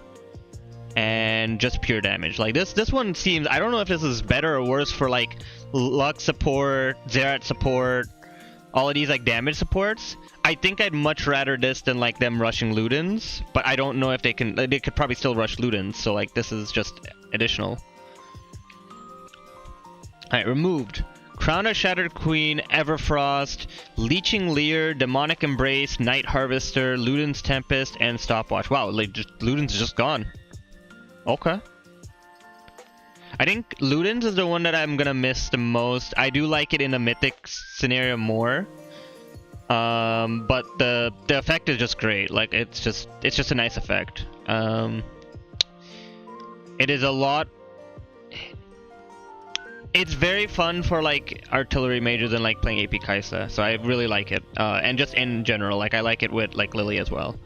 And just pure damage. Like this one seems, I don't know if this is better or worse for like luck support, Zerat support, all of these like damage supports. I think I'd much rather this than like them rushing Ludens, but I don't know if they can, they could probably still rush Ludens, so like this is just additional. Alright, removed. Crown of Shattered Queen, Everfrost, Leeching Leer, Demonic Embrace, Night Harvester, Luden's Tempest, and Stopwatch. Wow, like Luden's just gone. Okay. I think Ludens is the one that I'm gonna miss the most. I do like it in the mythic scenario more. But the effect is just great. Like it's just a nice effect. It is a lot. It's very fun for like artillery mages and like playing AP Kaisa. So I really like it. And just in general, like I like it with like Lily as well.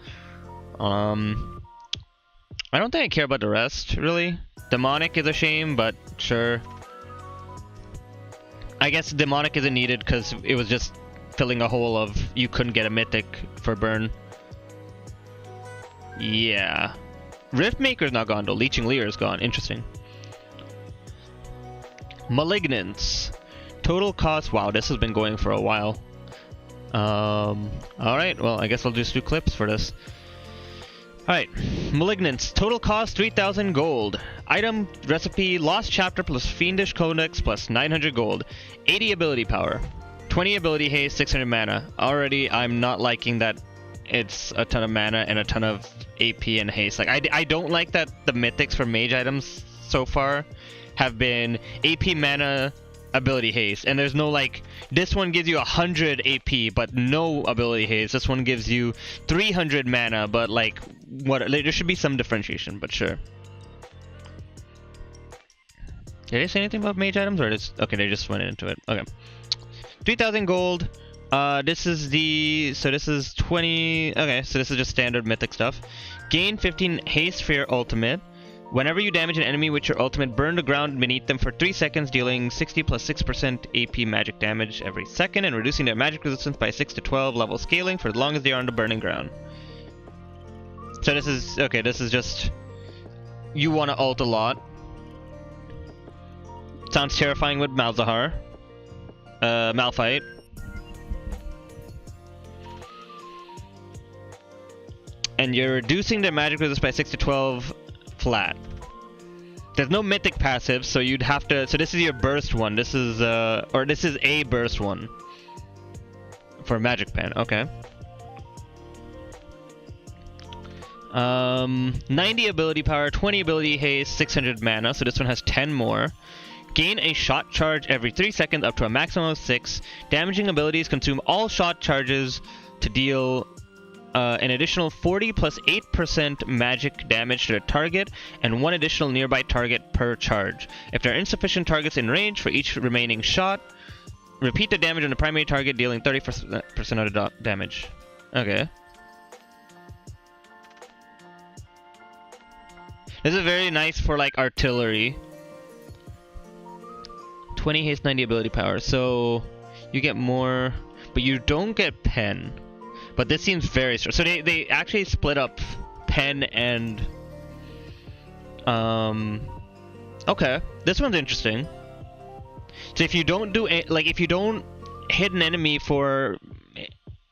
I don't think I care about the rest, really. Demonic is a shame, but sure. I guess Demonic isn't needed because it was just filling a hole of you couldn't get a mythic for burn. Yeah. Riftmaker's not gone though. Leeching Leer is gone. Interesting. Malignance. Total cost. Wow, this has been going for a while. Alright, well, I guess I'll just do clips for this. Alright, Malignance. Total cost 3,000 gold. Item recipe Lost Chapter plus Fiendish Codex plus 900 gold. 80 ability power. 20 ability haste, 600 mana. Already, I'm not liking that it's a ton of mana and a ton of AP and haste. Like, I don't like that the mythics for mage items so far have been AP mana, ability haste, and there's no like this one gives you 100 AP but no ability haste. This one gives you 300 mana but like what, there should be some differentiation, but sure. Did they say anything about mage items or just okay, they just went into it. Okay. 3,000 gold. This is the... So this is 20... Okay, so this is just standard mythic stuff. Gain 15 haste for your ultimate. Whenever you damage an enemy with your ultimate, burn the ground beneath them for 3 seconds, dealing 60 plus 6% AP magic damage every second, and reducing their magic resistance by 6 to 12 level scaling for as long as they are on the burning ground. So this is... Okay, this is just... You want to ult a lot. Sounds terrifying with Malzahar. Malphite. And you're reducing their magic resistance by 6 to 12 flat. There's no mythic passive, so you'd have to... So this is your burst one. This is or this is a burst one. For Magic Pen, okay. 90 ability power, 20 ability haste, 600 mana, so this one has 10 more. Gain a shot charge every 3 seconds up to a maximum of 6. Damaging abilities consume all shot charges to deal an additional 40 plus 8% magic damage to the target and 1 additional nearby target per charge. If there are insufficient targets in range for each remaining shot, repeat the damage on the primary target, dealing 30% of the damage. Okay. This is very nice for like artillery. 20 haste, 90 ability power, so you get more, but you don't get pen. But this seems very strong. So they actually split up pen and... Okay, this one's interesting. So if you don't do... if you don't hit an enemy for...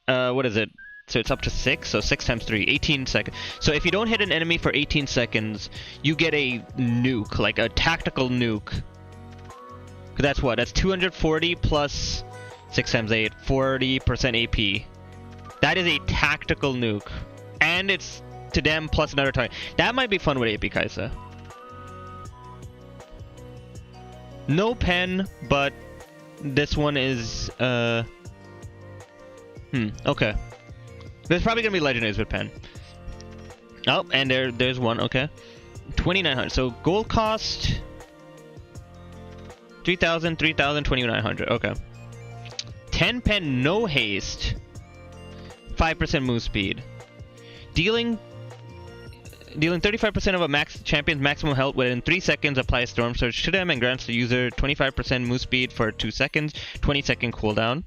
what is it? So it's up to 6, so 6 times 3, 18 seconds. So if you don't hit an enemy for 18 seconds, you get a nuke, like a tactical nuke. That's what? That's 240 plus 6 times 8, 40% AP. That is a tactical nuke. And it's to them plus another target. That might be fun with AP Kaisa. No pen, but this one is... Okay. There's probably going to be legendaries with pen. Oh, and there's one, okay. 2,900. So gold cost... 3,000, 3,000, 2,900. Okay. 10 pen, no haste. 5% move speed. Dealing 35% of a champion's maximum health within 3 seconds. Applies Storm Surge to them and grants the user 25% move speed for 2 seconds. 20-second cooldown.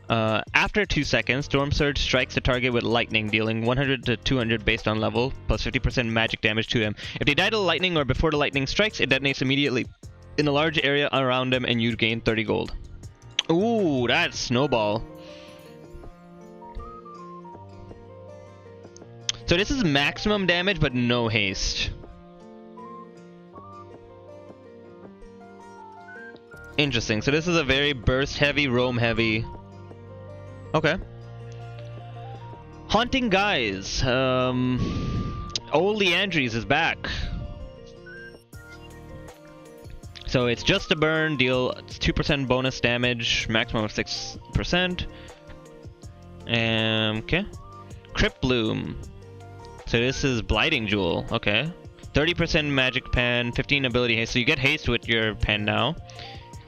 After 2 seconds, Storm Surge strikes the target with lightning, dealing 100 to 200 based on level, plus 50% magic damage to them. If they die to the lightning or before the lightning strikes, it detonates immediately in a large area around them, and you gain 30 gold. Ooh, that's snowball. So this is maximum damage, but no haste. Interesting. So this is a very burst heavy, roam heavy. Okay. Haunting Guys. Old Leandries is back. So it's just a burn, deal 2% bonus damage, maximum of 6%. Okay. Crypt Bloom. So this is Blighting Jewel, okay. 30% magic pen, 15 ability haste, so you get haste with your pen now.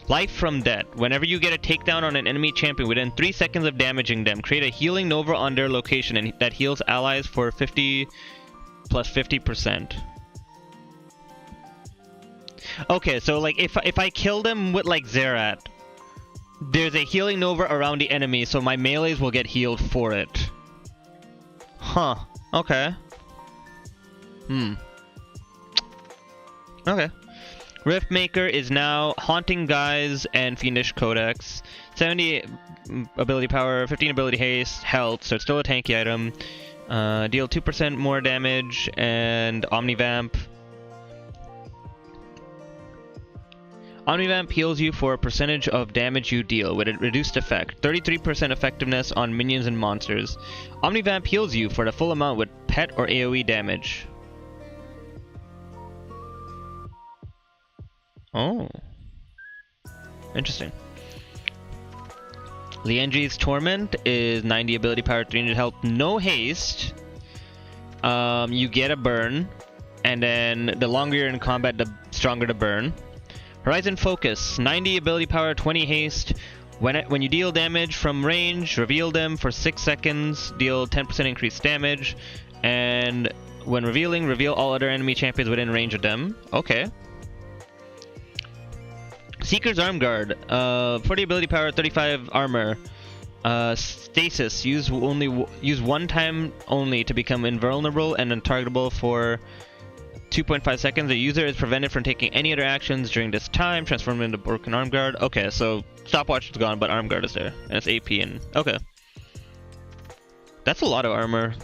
Life from Death. Whenever you get a takedown on an enemy champion within 3 seconds of damaging them, create a healing nova on their location and that heals allies for 50 plus 50%. Okay, so like if I kill them with like Zerat, there's a healing nova around the enemy, so my melees will get healed for it. Huh. Okay. Okay. Riftmaker is now Haunting Guys and Fiendish Codex. 70 ability power, 15 ability haste, health, so it's still a tanky item. Deal 2% more damage, and Omnivamp. Omnivamp heals you for a percentage of damage you deal with a reduced effect. 33% effectiveness on minions and monsters. Omnivamp heals you for the full amount with pet or AoE damage. Oh. Interesting. Liandry's Torment is 90 ability power, 300 health, no haste. You get a burn, and then the longer you're in combat, the stronger the burn. Horizon Focus, 90 ability power, 20 haste, When you deal damage from range, reveal them for 6 seconds, deal 10% increased damage, and when revealing, reveal all other enemy champions within range of them. Okay. Seeker's Arm Guard, 40 ability power, 35 armor. Stasis, use one time only to become invulnerable and untargetable for 2.5 seconds. The user is prevented from taking any other actions during this time. Transform into broken arm guard. Okay, so stopwatch is gone, but arm guard is there, and it's AP. And okay, that's a lot of armor,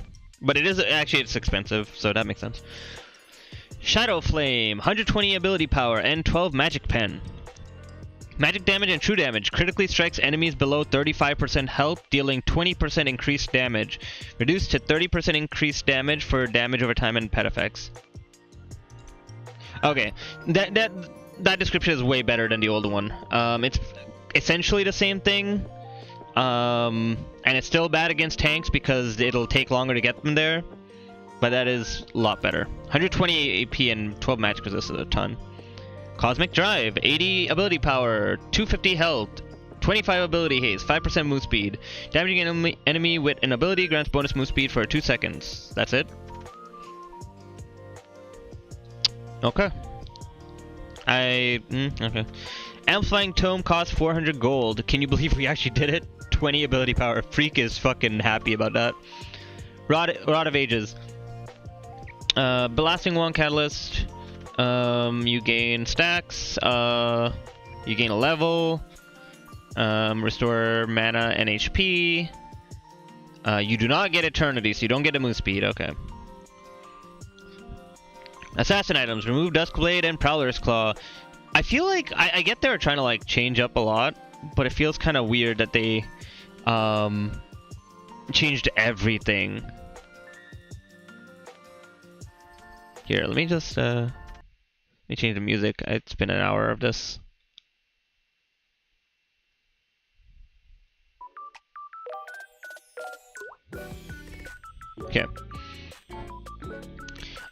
but it's expensive, so that makes sense. Shadow Flame, 120 ability power and 12 magic pen. Magic damage and true damage. Critically strikes enemies below 35% health, dealing 20% increased damage. Reduced to 30% increased damage for damage over time and pet effects. Okay, that description is way better than the old one. It's essentially the same thing, and it's still bad against tanks because it'll take longer to get them there, but that is a lot better. 120 AP and 12 magic resist is a ton. Cosmic Drive, 80 ability power, 250 health, 25 ability haste, 5% move speed. Damaging an enemy with an ability grants bonus move speed for 2 seconds. That's it. Okay. Okay. Amplifying Tome costs 400 gold. Can you believe we actually did it? 20 ability power. Freak is fucking happy about that. Rod of Ages. Blasting Wand Catalyst. You gain stacks. You gain a level. Restore mana and HP. You do not get Eternity, so you don't get a move speed. Okay. Assassin items, remove Duskblade and Prowler's Claw. I feel like I get they're trying to like change up a lot, but it feels kind of weird that they changed everything. Here, let me just let me change the music. It's been an hour of this. Okay.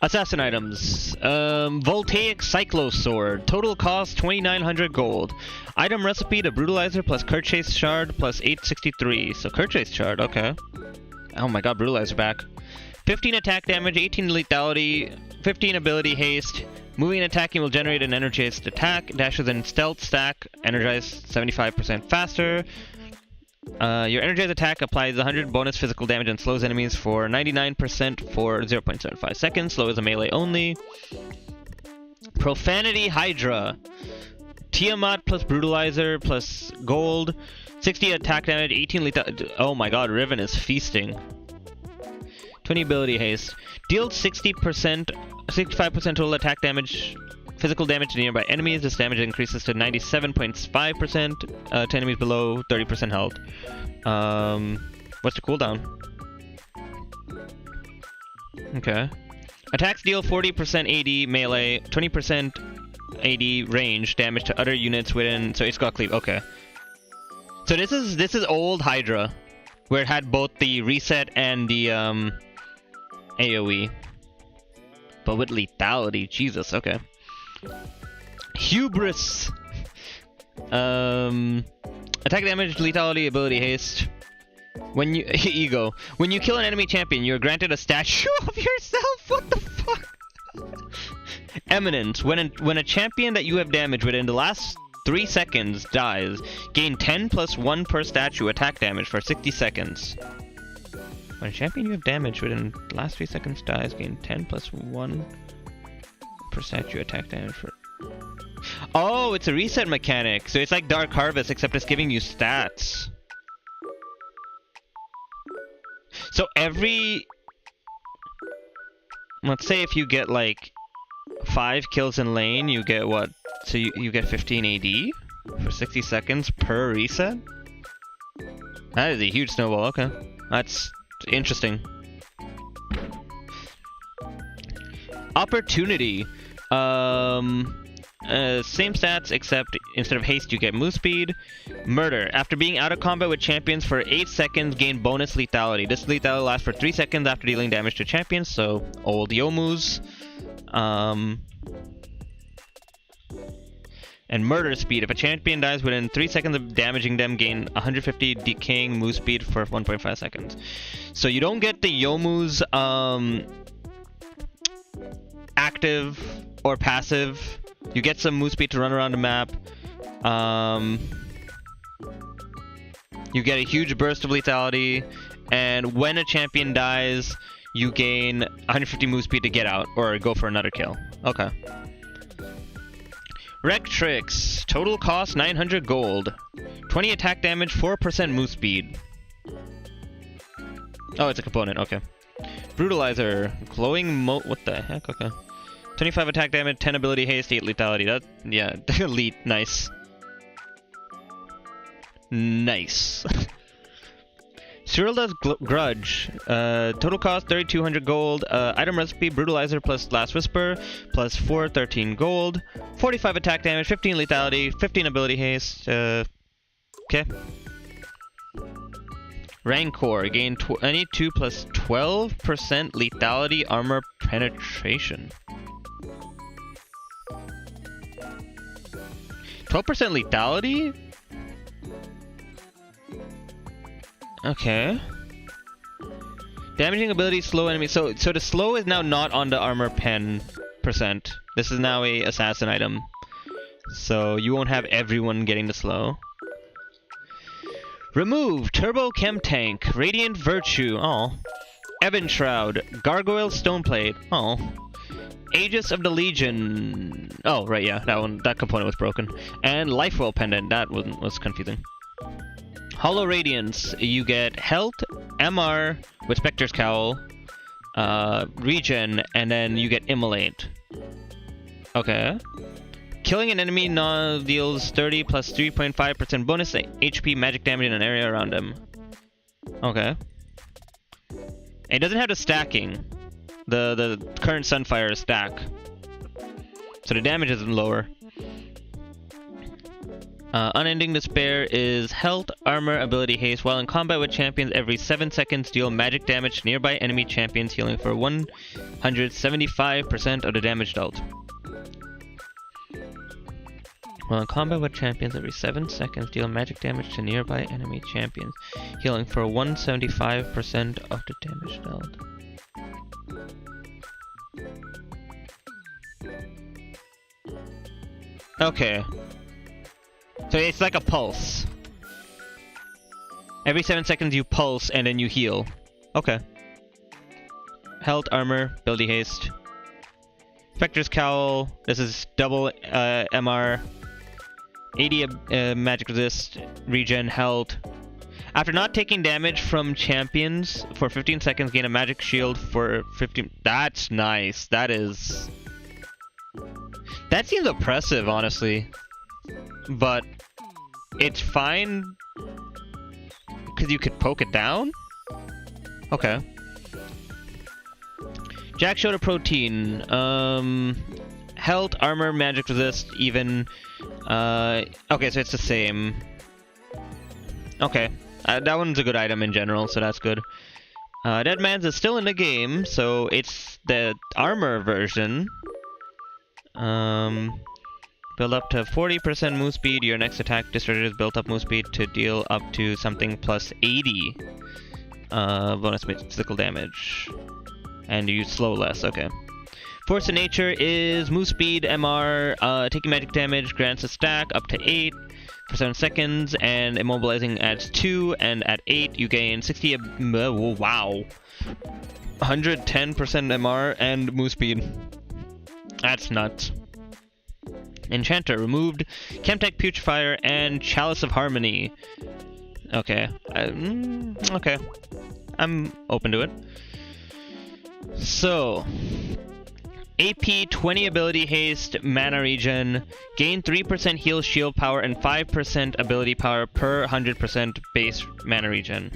Assassin items. Voltaic Cyclo Sword. Total cost 2,900 gold. Item recipe: the Brutalizer plus Kerchase Shard plus 863. So Kerchase Shard, okay. Oh my god, Brutalizer back. 15 attack damage, 18 lethality, 15 ability haste. Moving and attacking will generate an energized attack. Dashes and stealth stack. Energized 75% faster. Your energized attack applies 100 bonus physical damage and slows enemies for 99% for 0.75 seconds. Slow is a melee only. Profanity Hydra. Tiamat plus Brutalizer plus gold. 60 attack damage, 18 lethal. Oh my god, Riven is feasting. 20 ability haste. Deals 65% total attack damage. Physical damage to nearby enemies. This damage increases to 97.5% to enemies below 30% health. What's the cooldown? Okay. Attacks deal 40% AD melee, 20% AD range damage to other units within. So it's got cleave. Okay. So this is old Hydra, where it had both the reset and the AOE, but with lethality. Jesus. Okay. Hubris. Attack damage, lethality, ability haste. When you ego. When you kill an enemy champion, you're granted a statue of yourself. What the fuck? Eminence. When a champion that you have damaged within the last 3 seconds dies, gain 10 plus 1 per statue attack damage for 60 seconds. When a champion you have damaged within the last 3 seconds dies, gain 10 plus 1 per statue attack damage for... Oh, it's a reset mechanic. So it's like Dark Harvest, except it's giving you stats. So every... Let's say if you get like 5 kills in lane, you get what? So you get 15 AD for 60 seconds per reset? That is a huge snowball, okay. That's interesting. Opportunity. Same stats, except instead of haste you get move speed. Murder. After being out of combat with champions for 8 seconds, gain bonus lethality. This lethality lasts for 3 seconds after dealing damage to champions, so old Yomu's. And Murder Speed. If a champion dies within 3 seconds of damaging them, gain 150 decaying move speed for 1.5 seconds. So you don't get the Youmuu's active or passive. You get some move speed to run around the map. You get a huge burst of lethality. And when a champion dies, you gain 150 move speed to get out or go for another kill. Okay. Rectrix. Total cost 900 gold. 20 attack damage, 4% move speed. Oh, it's a component. Okay. Brutalizer. Glowing what the heck? Okay. 25 attack damage, 10 ability haste, 8 lethality. That, yeah, elite. Nice. Nice. Cyrilda's Grudge. Total cost 3,200 gold. Item recipe Brutalizer plus Last Whisper plus 13 gold. 45 attack damage, 15 lethality, 15 ability haste. Okay. Rancor. Gain 22 plus 12% lethality armor penetration. 12% lethality? Okay. Damaging ability, slow enemy. So the slow is now not on the armor pen percent. This is now a assassin item. So you won't have everyone getting the slow. Remove Turbo Chem Tank, Radiant Virtue. Oh. Ebon Shroud, Gargoyle Stoneplate. Oh. Aegis of the Legion. Oh, right, yeah, that component was broken. And Lifewell Pendant. That was confusing. Hollow Radiance, you get health, MR with Spectre's Cowl, regen, and then you get Immolate. Okay. Killing an enemy now deals 30 plus 3.5% bonus HP magic damage in an area around him. Okay. It doesn't have the stacking. The current Sunfire is stack. So the damage is lower. Unending Despair is health, armor, ability haste. While in combat with champions, every 7 seconds deal magic damage to nearby enemy champions, healing for 175% of the damage dealt. While in combat with champions, every 7 seconds deal magic damage to nearby enemy champions, healing for 175% of the damage dealt. Okay. So it's like a pulse. Every 7 seconds you pulse and then you heal. Okay. Health, armor, ability haste. Spectre's Cowl. This is double MR. 80 magic resist, regen, health. After not taking damage from champions for 15 seconds, gain a magic shield for 15. That's nice. That seems oppressive, honestly. But it's fine because you could poke it down? Okay. Jack showed a protein. Health, armor, magic resist, even. Okay, so it's the same. Okay. That one's a good item in general, so that's good. Deadman's is still in the game, so it's the armor version. Build up to 40% move speed. Your next attack discharges built up move speed to deal up to something plus 80 bonus physical damage. And you slow less, okay. Force of Nature is move speed, MR, taking magic damage grants a stack up to 8 for 7 seconds, and immobilizing adds 2, and at 8 you gain 60, wow. 110% MR and move speed. That's nuts. Enchanter removed Chemtech Putrefier and Chalice of Harmony. Okay. Okay. I'm open to it. So, AP 20 ability haste, mana regen, gain 3% heal shield power and 5% ability power per 100% base mana regen.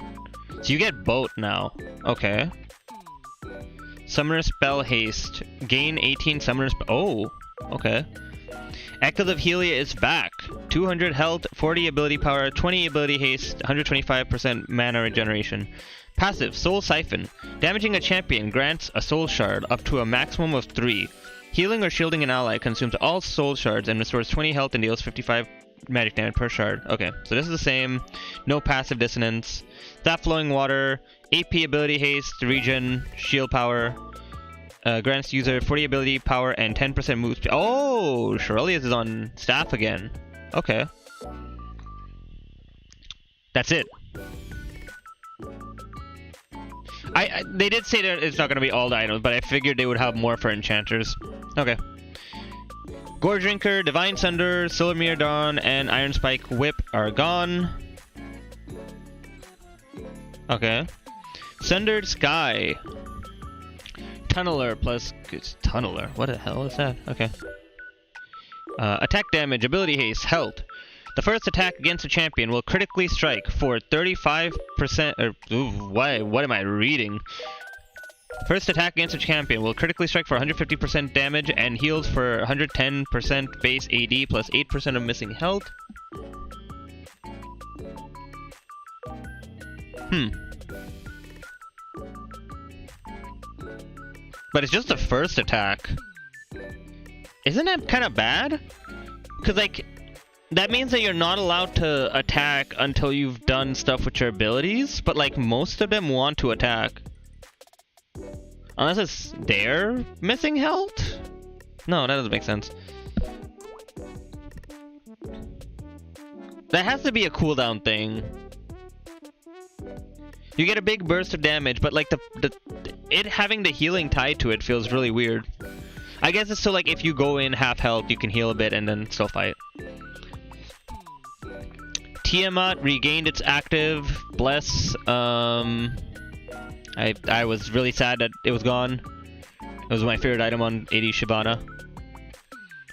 So you get both now. Okay. Summoner spell haste, gain 18 summoner oh, okay. Echoes of Helia is back. 200 health, 40 ability power, 20 ability haste, 125% mana regeneration. Passive, Soul Siphon. Damaging a champion grants a soul shard up to a maximum of 3. Healing or shielding an ally consumes all soul shards and restores 20 health and deals 55 magic damage per shard. Okay, so this is the same. No passive dissonance. Staff flowing water. AP ability haste, regen, shield power. Grants user 40 ability power and 10% move speed. Oh, Shirelius is on staff again. Okay. That's it. They did say that it's not going to be all the items, but I figured they would have more for enchanters. Okay. Gore Drinker, Divine Sunder, Silvermere Dawn, and Iron Spike Whip are gone. Okay. Sundered Sky. Tunneler plus... Tunneler? What the hell is that? Okay. Attack damage, ability haste, health. The first attack against a champion will critically strike for 35%... what am I reading? First attack against a champion will critically strike for 150% damage and heals for 110% base AD plus 8% of missing health. But it's just the first attack. Isn't that kind of bad? Because, like, that means that you're not allowed to attack until you've done stuff with your abilities, but, like, most of them want to attack. Unless it's their missing health? No, that doesn't make sense. That has to be a cooldown thing. You get a big burst of damage, but like it having the healing tied to it feels really weird. I guess it's so like if you go in half health, you can heal a bit and then still fight. Tiamat regained its active. Bless. I was really sad that it was gone. It was my favorite item on AD Shyvana.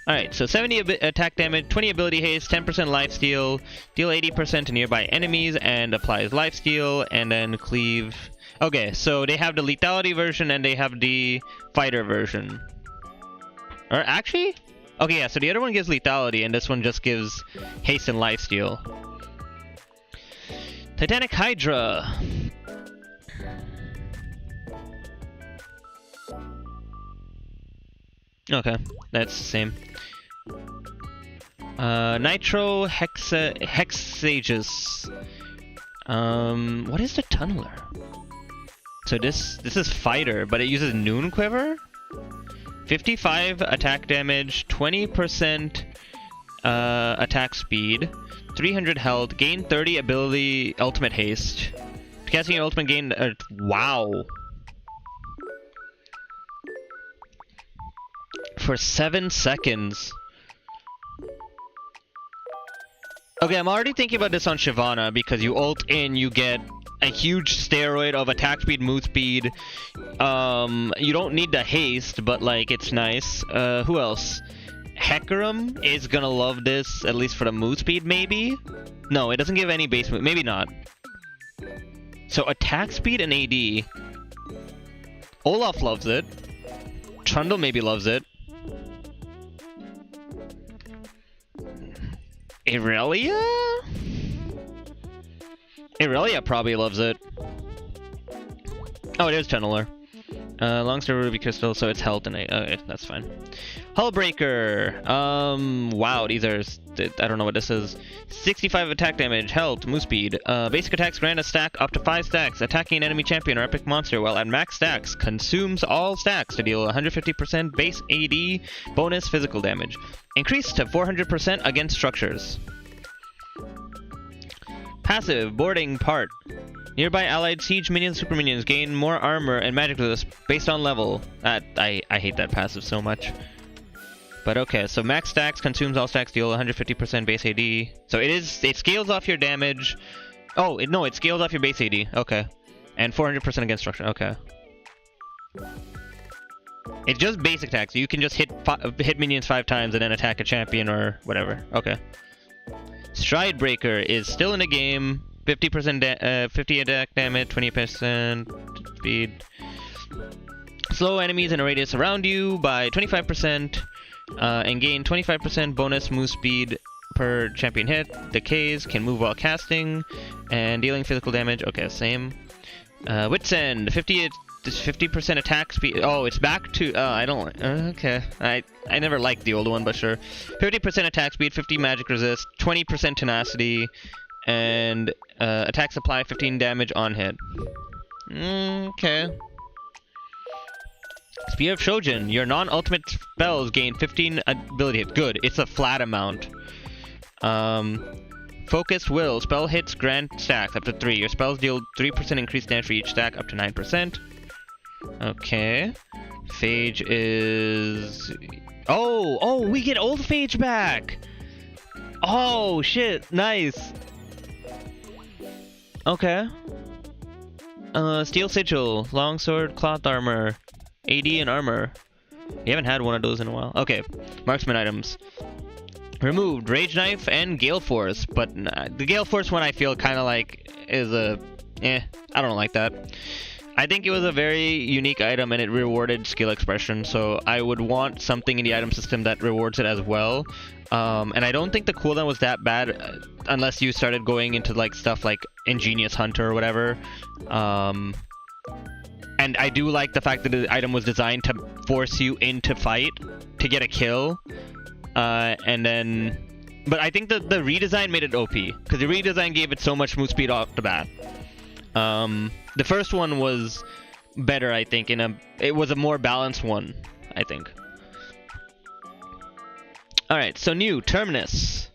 Alright, so 70 attack damage, 20 ability haste, 10% lifesteal, deal 80% to nearby enemies, and applies lifesteal, and then cleave. Okay, so they have the lethality version and they have the fighter version. Or actually? Okay, yeah, so the other one gives lethality and this one just gives haste and lifesteal. Titanic Hydra. Okay, that's the same. Nitro Hexagus. What is the Tunneler? So this is fighter, but it uses Noon Quiver. 55 attack damage, 20% attack speed, 300 health, gain 30 ability ultimate haste. Casting your ultimate gain. Wow. For 7 seconds. Okay, I'm already thinking about this on Shyvana because you ult in, you get a huge steroid of attack speed, move speed. You don't need the haste, but like it's nice. Who else? Hecarim is gonna love this, at least for the move speed, maybe? No, it doesn't give any base move. Maybe not. So attack speed and AD. Olaf loves it. Trundle maybe loves it. Irelia? Irelia probably loves it. Oh, it is Tunneler. Longstar Ruby Crystal, so it's health and okay, that's fine. Hullbreaker. Wow, these are... I don't know what this is. 65 attack damage, health, move speed. Basic attacks grant a stack up to 5 stacks. Attacking an enemy champion or epic monster while at max stacks consumes all stacks to deal 150% base AD bonus physical damage. Increased to 400% against structures. Passive, boarding part. Nearby allied siege minions, super minions gain more armor and magic resist based on level. I hate that passive so much. But okay, so max stacks consumes all stacks, deal 150% base AD. So it scales off your damage. Oh, no, it scales off your base AD. Okay. And 400% against structure. Okay. It's just basic attacks. You can just hit minions 5 times and then attack a champion or whatever. Okay. Stride Breaker is still in the game. 50% 50 attack damage, 20% speed. Slow enemies in a radius around you by 25%. And gain 25% bonus move speed per champion hit. Decays, can move while casting, and dealing physical damage. Okay, same. Wits End, 50 this 50% attack speed. Oh, it's back to. I don't. Okay. I never liked the old one, but sure. 50% attack speed, 50 magic resist, 20% tenacity, and attack supply 15 damage on hit. Okay. Spear of Shojin. Your non-ultimate spells gain 15 ability hit. Good. It's a flat amount. Focused Will. Spell hits grant stacks up to 3. Your spells deal 3% increased damage for each stack up to 9%. Okay. Phage is... Oh, we get old Phage back! Oh, shit. Nice. Okay. Steel Sigil. Longsword, Cloth Armor. AD and Armor. We haven't had one of those in a while. Okay. Marksman items. Removed Rage Knife and Gale Force, but the Gale Force one I feel kind of like is a... I don't like that. I think it was a very unique item and it rewarded skill expression, so I would want something in the item system that rewards it as well. And I don't think the cooldown was that bad unless you started going into like stuff like Ingenious Hunter or whatever. And I do like the fact that the item was designed to force you into fight to get a kill. And then... But I think the redesign made it OP, because the redesign gave it so much move speed off the bat. The first one was better, I think, it was a more balanced one, I think. Alright, so new, Terminus.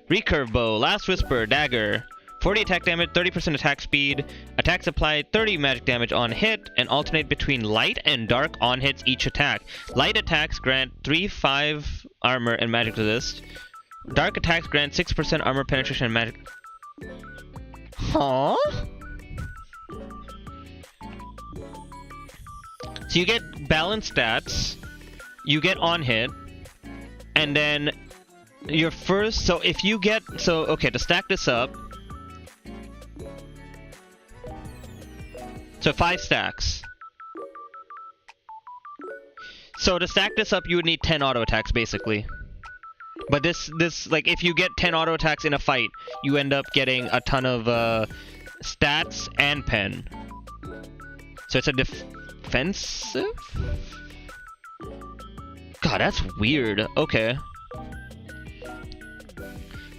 Recurve Bow, Last Whisper, Dagger. 40 attack damage, 30% attack speed, attack supply, 30 magic damage on hit, and alternate between light and dark on hits each attack. Light attacks grant 3/5 armor and magic resist. Dark attacks grant 6% armor penetration and magic... Huh? So you get balanced stats, you get on hit, and then your first... So if you get... So, okay, to stack this up... So 5 stacks. So to stack this up, you would need 10 auto attacks, basically. But this, like, if you get 10 auto attacks in a fight, you end up getting a ton of stats and pen. So it's a defensive? God, that's weird. Okay.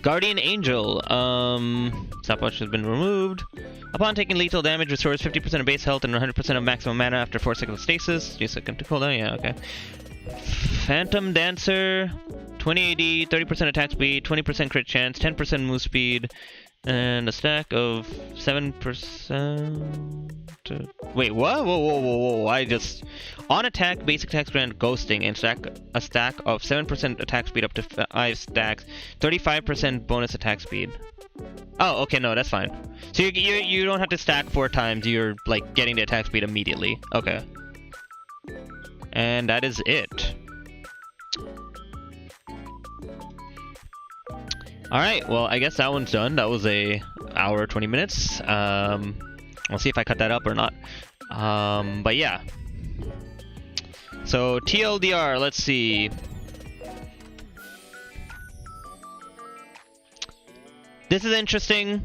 Guardian Angel. Stopwatch has been removed. Upon taking lethal damage, restores 50% of base health and 100% of maximum mana after 4 seconds of stasis. Use second to cooldown. Yeah, okay. Phantom Dancer. 20 AD, 30% attack speed, 20% crit chance, 10% move speed, and a stack of 7%. Wait, what? Whoa. I just... On attack, basic attacks grant ghosting, and a stack of 7% attack speed up to 5 stacks, 35% bonus attack speed. Oh, okay, no, that's fine. So you don't have to stack 4 times, you're, like, getting the attack speed immediately. Okay. And that is it. Alright, well, I guess that one's done. That was a hour, 20 minutes. We'll see if I cut that up or not. But yeah. So, TLDR, let's see. This is interesting.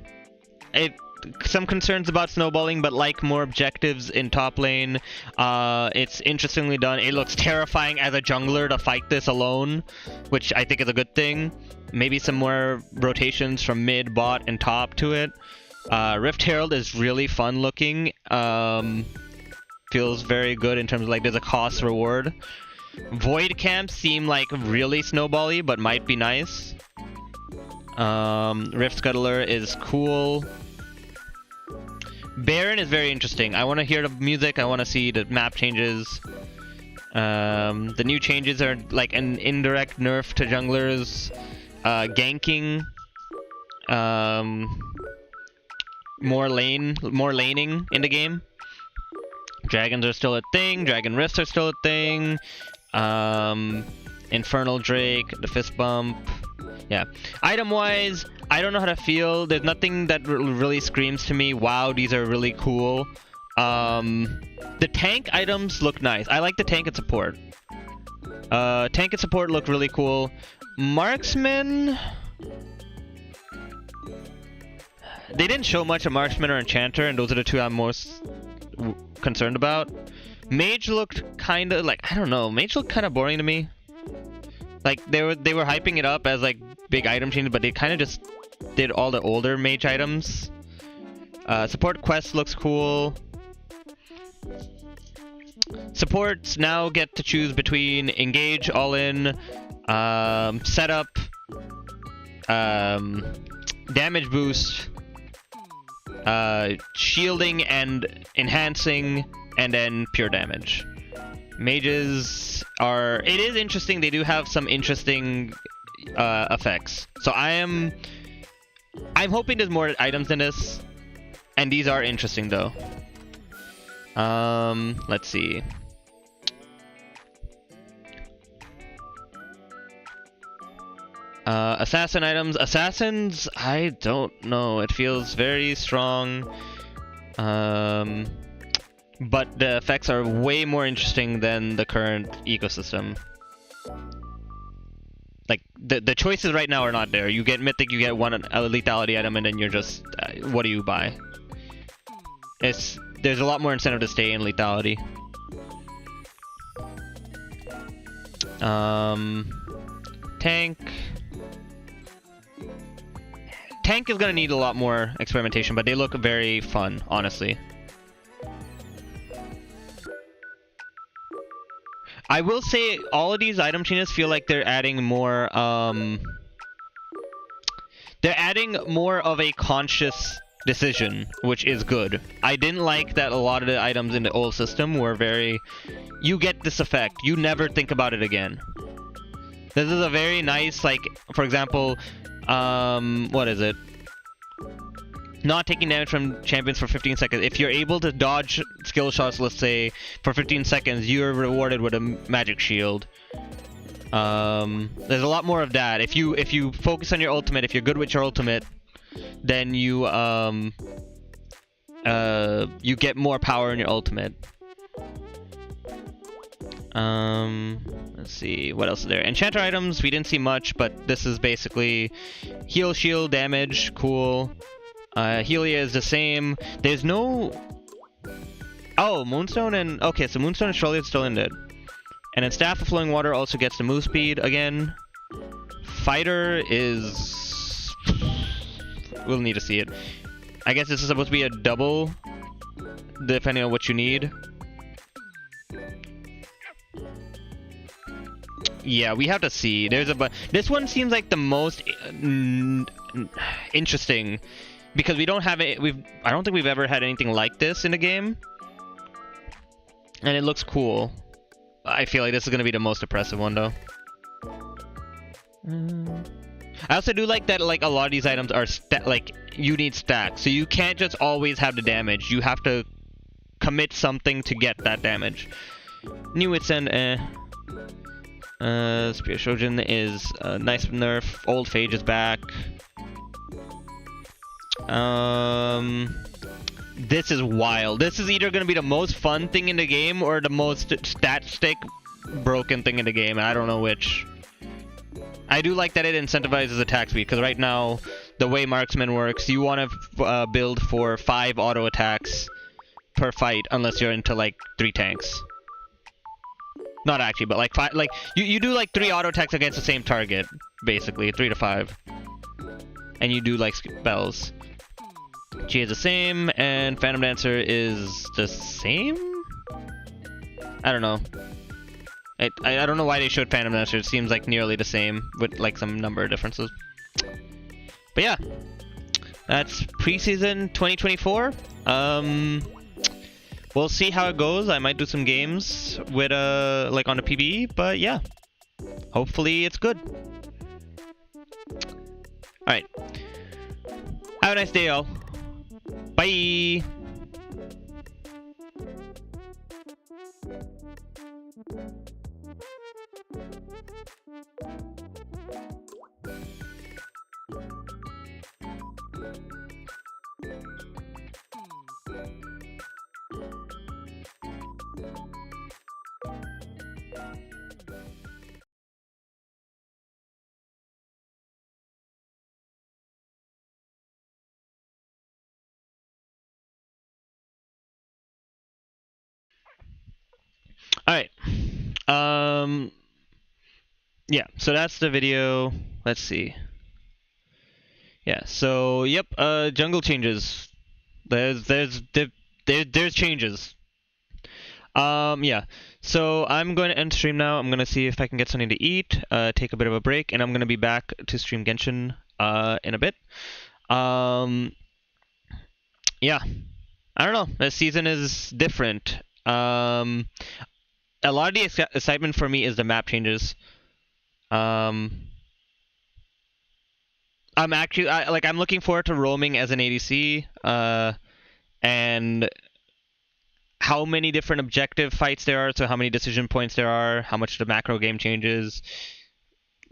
Some concerns about snowballing, but like more objectives in top lane. It's interestingly done. It looks terrifying as a jungler to fight this alone, which I think is a good thing. Maybe some more rotations from mid, bot, and top to it. Rift Herald is really fun looking. Feels very good in terms of like there's a cost reward. Void camps seem like really snowbally, but might be nice. Rift Scuttler is cool. Baron is very interesting. I want to hear the music. I want to see the map changes. The new changes are like an indirect nerf to junglers. Ganking. More laning in the game. Dragons are still a thing. Dragon Rifts are still a thing. Infernal Drake, the fist bump. Yeah. Item-wise, I don't know how to feel. There's nothing that really screams to me, wow, these are really cool. The tank items look nice. I like the tank and support. Tank and support look really cool. Marksman... They didn't show much of Marksman or Enchanter, and those are the two I'm most concerned about. Mage looked kind of like, I don't know, Mage looked kind of boring to me. Like they were hyping it up as like big item changes, but they kind of just did all the older Mage items. Support quest looks cool. Supports now get to choose between engage, all in, setup, damage boost, shielding and enhancing, and then pure damage. Mages are... It is interesting. They do have some interesting effects. So I'm hoping there's more items than this. And these are interesting though. Let's see. Assassin items. Assassins, I don't know. It feels very strong. But the effects are way more interesting than the current ecosystem. Like, the choices right now are not there. You get Mythic, you get one lethality item, and then you're just... what do you buy? There's a lot more incentive to stay in lethality. Tank. Tank is gonna need a lot more experimentation, but they look very fun, honestly. I will say all of these item changes feel like they're adding more of a conscious decision, which is good. I didn't like that a lot of the items in the old system were very... You get this effect, you never think about it again. This is a very nice, like, for example, what is it? Not taking damage from champions for 15 seconds. If you're able to dodge skill shots, let's say, for 15 seconds, you're rewarded with a magic shield. There's a lot more of that. If you focus on your ultimate, if you're good with your ultimate, then you get more power in your ultimate. Let's see, what else is there? Enchanter items, we didn't see much, but this is basically heal, shield, damage, cool. Helia is the same. There's no... Oh, Moonstone and... Okay, so Moonstone and Shirley is still in it. And then Staff of Flowing Water also gets the move speed again. Fighter is... We'll need to see it. I guess this is supposed to be a double, depending on what you need. Yeah, we have to see. There's a... This one seems like the most interesting. Because we don't have it, I don't think we've ever had anything like this in a game. And it looks cool. I feel like this is going to be the most impressive one though. I also do like that, like, a lot of these items are like, you need stacks. So you can't just always have the damage. You have to commit something to get that damage. New Witsend, Spear Shojin is a nice nerf. Old Phage is back. This is wild. This is either going to be the most fun thing in the game or the most stat-stick broken thing in the game. I don't know which. I do like that it incentivizes attack speed, because right now, the way Marksman works, you want to build for 5 auto attacks per fight, unless you're into like 3 tanks. Not actually, but like 5. Like you do like 3 auto attacks against the same target, basically 3 to 5, and you do like spells. She is the same, and Phantom Dancer is the same? I don't know. I don't know why they showed Phantom Dancer. It seems like nearly the same, with like some number of differences. But yeah, that's preseason 2024. We'll see how it goes. I might do some games with like on the PvE, but yeah, hopefully it's good. All right, have a nice day, y'all. Bye. Alright. Yeah, so that's the video. Let's see. Yeah, so yep, jungle changes. There's changes. Yeah. So I'm going to end stream now. I'm gonna see if I can get something to eat, take a bit of a break, and I'm gonna be back to stream Genshin in a bit. Yeah. I don't know. This season is different. A lot of the excitement for me is the map changes. I'm actually I'm looking forward to roaming as an ADC, and how many different objective fights there are, so how many decision points there are, how much the macro game changes.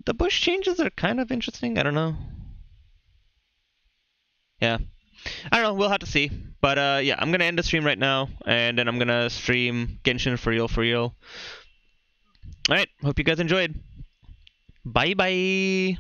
The bush changes are kind of interesting. I don't know. Yeah. I don't know. We'll have to see. But yeah, I'm gonna end the stream right now, and then I'm gonna stream Genshin for real, for real. All right. Hope you guys enjoyed. Bye bye.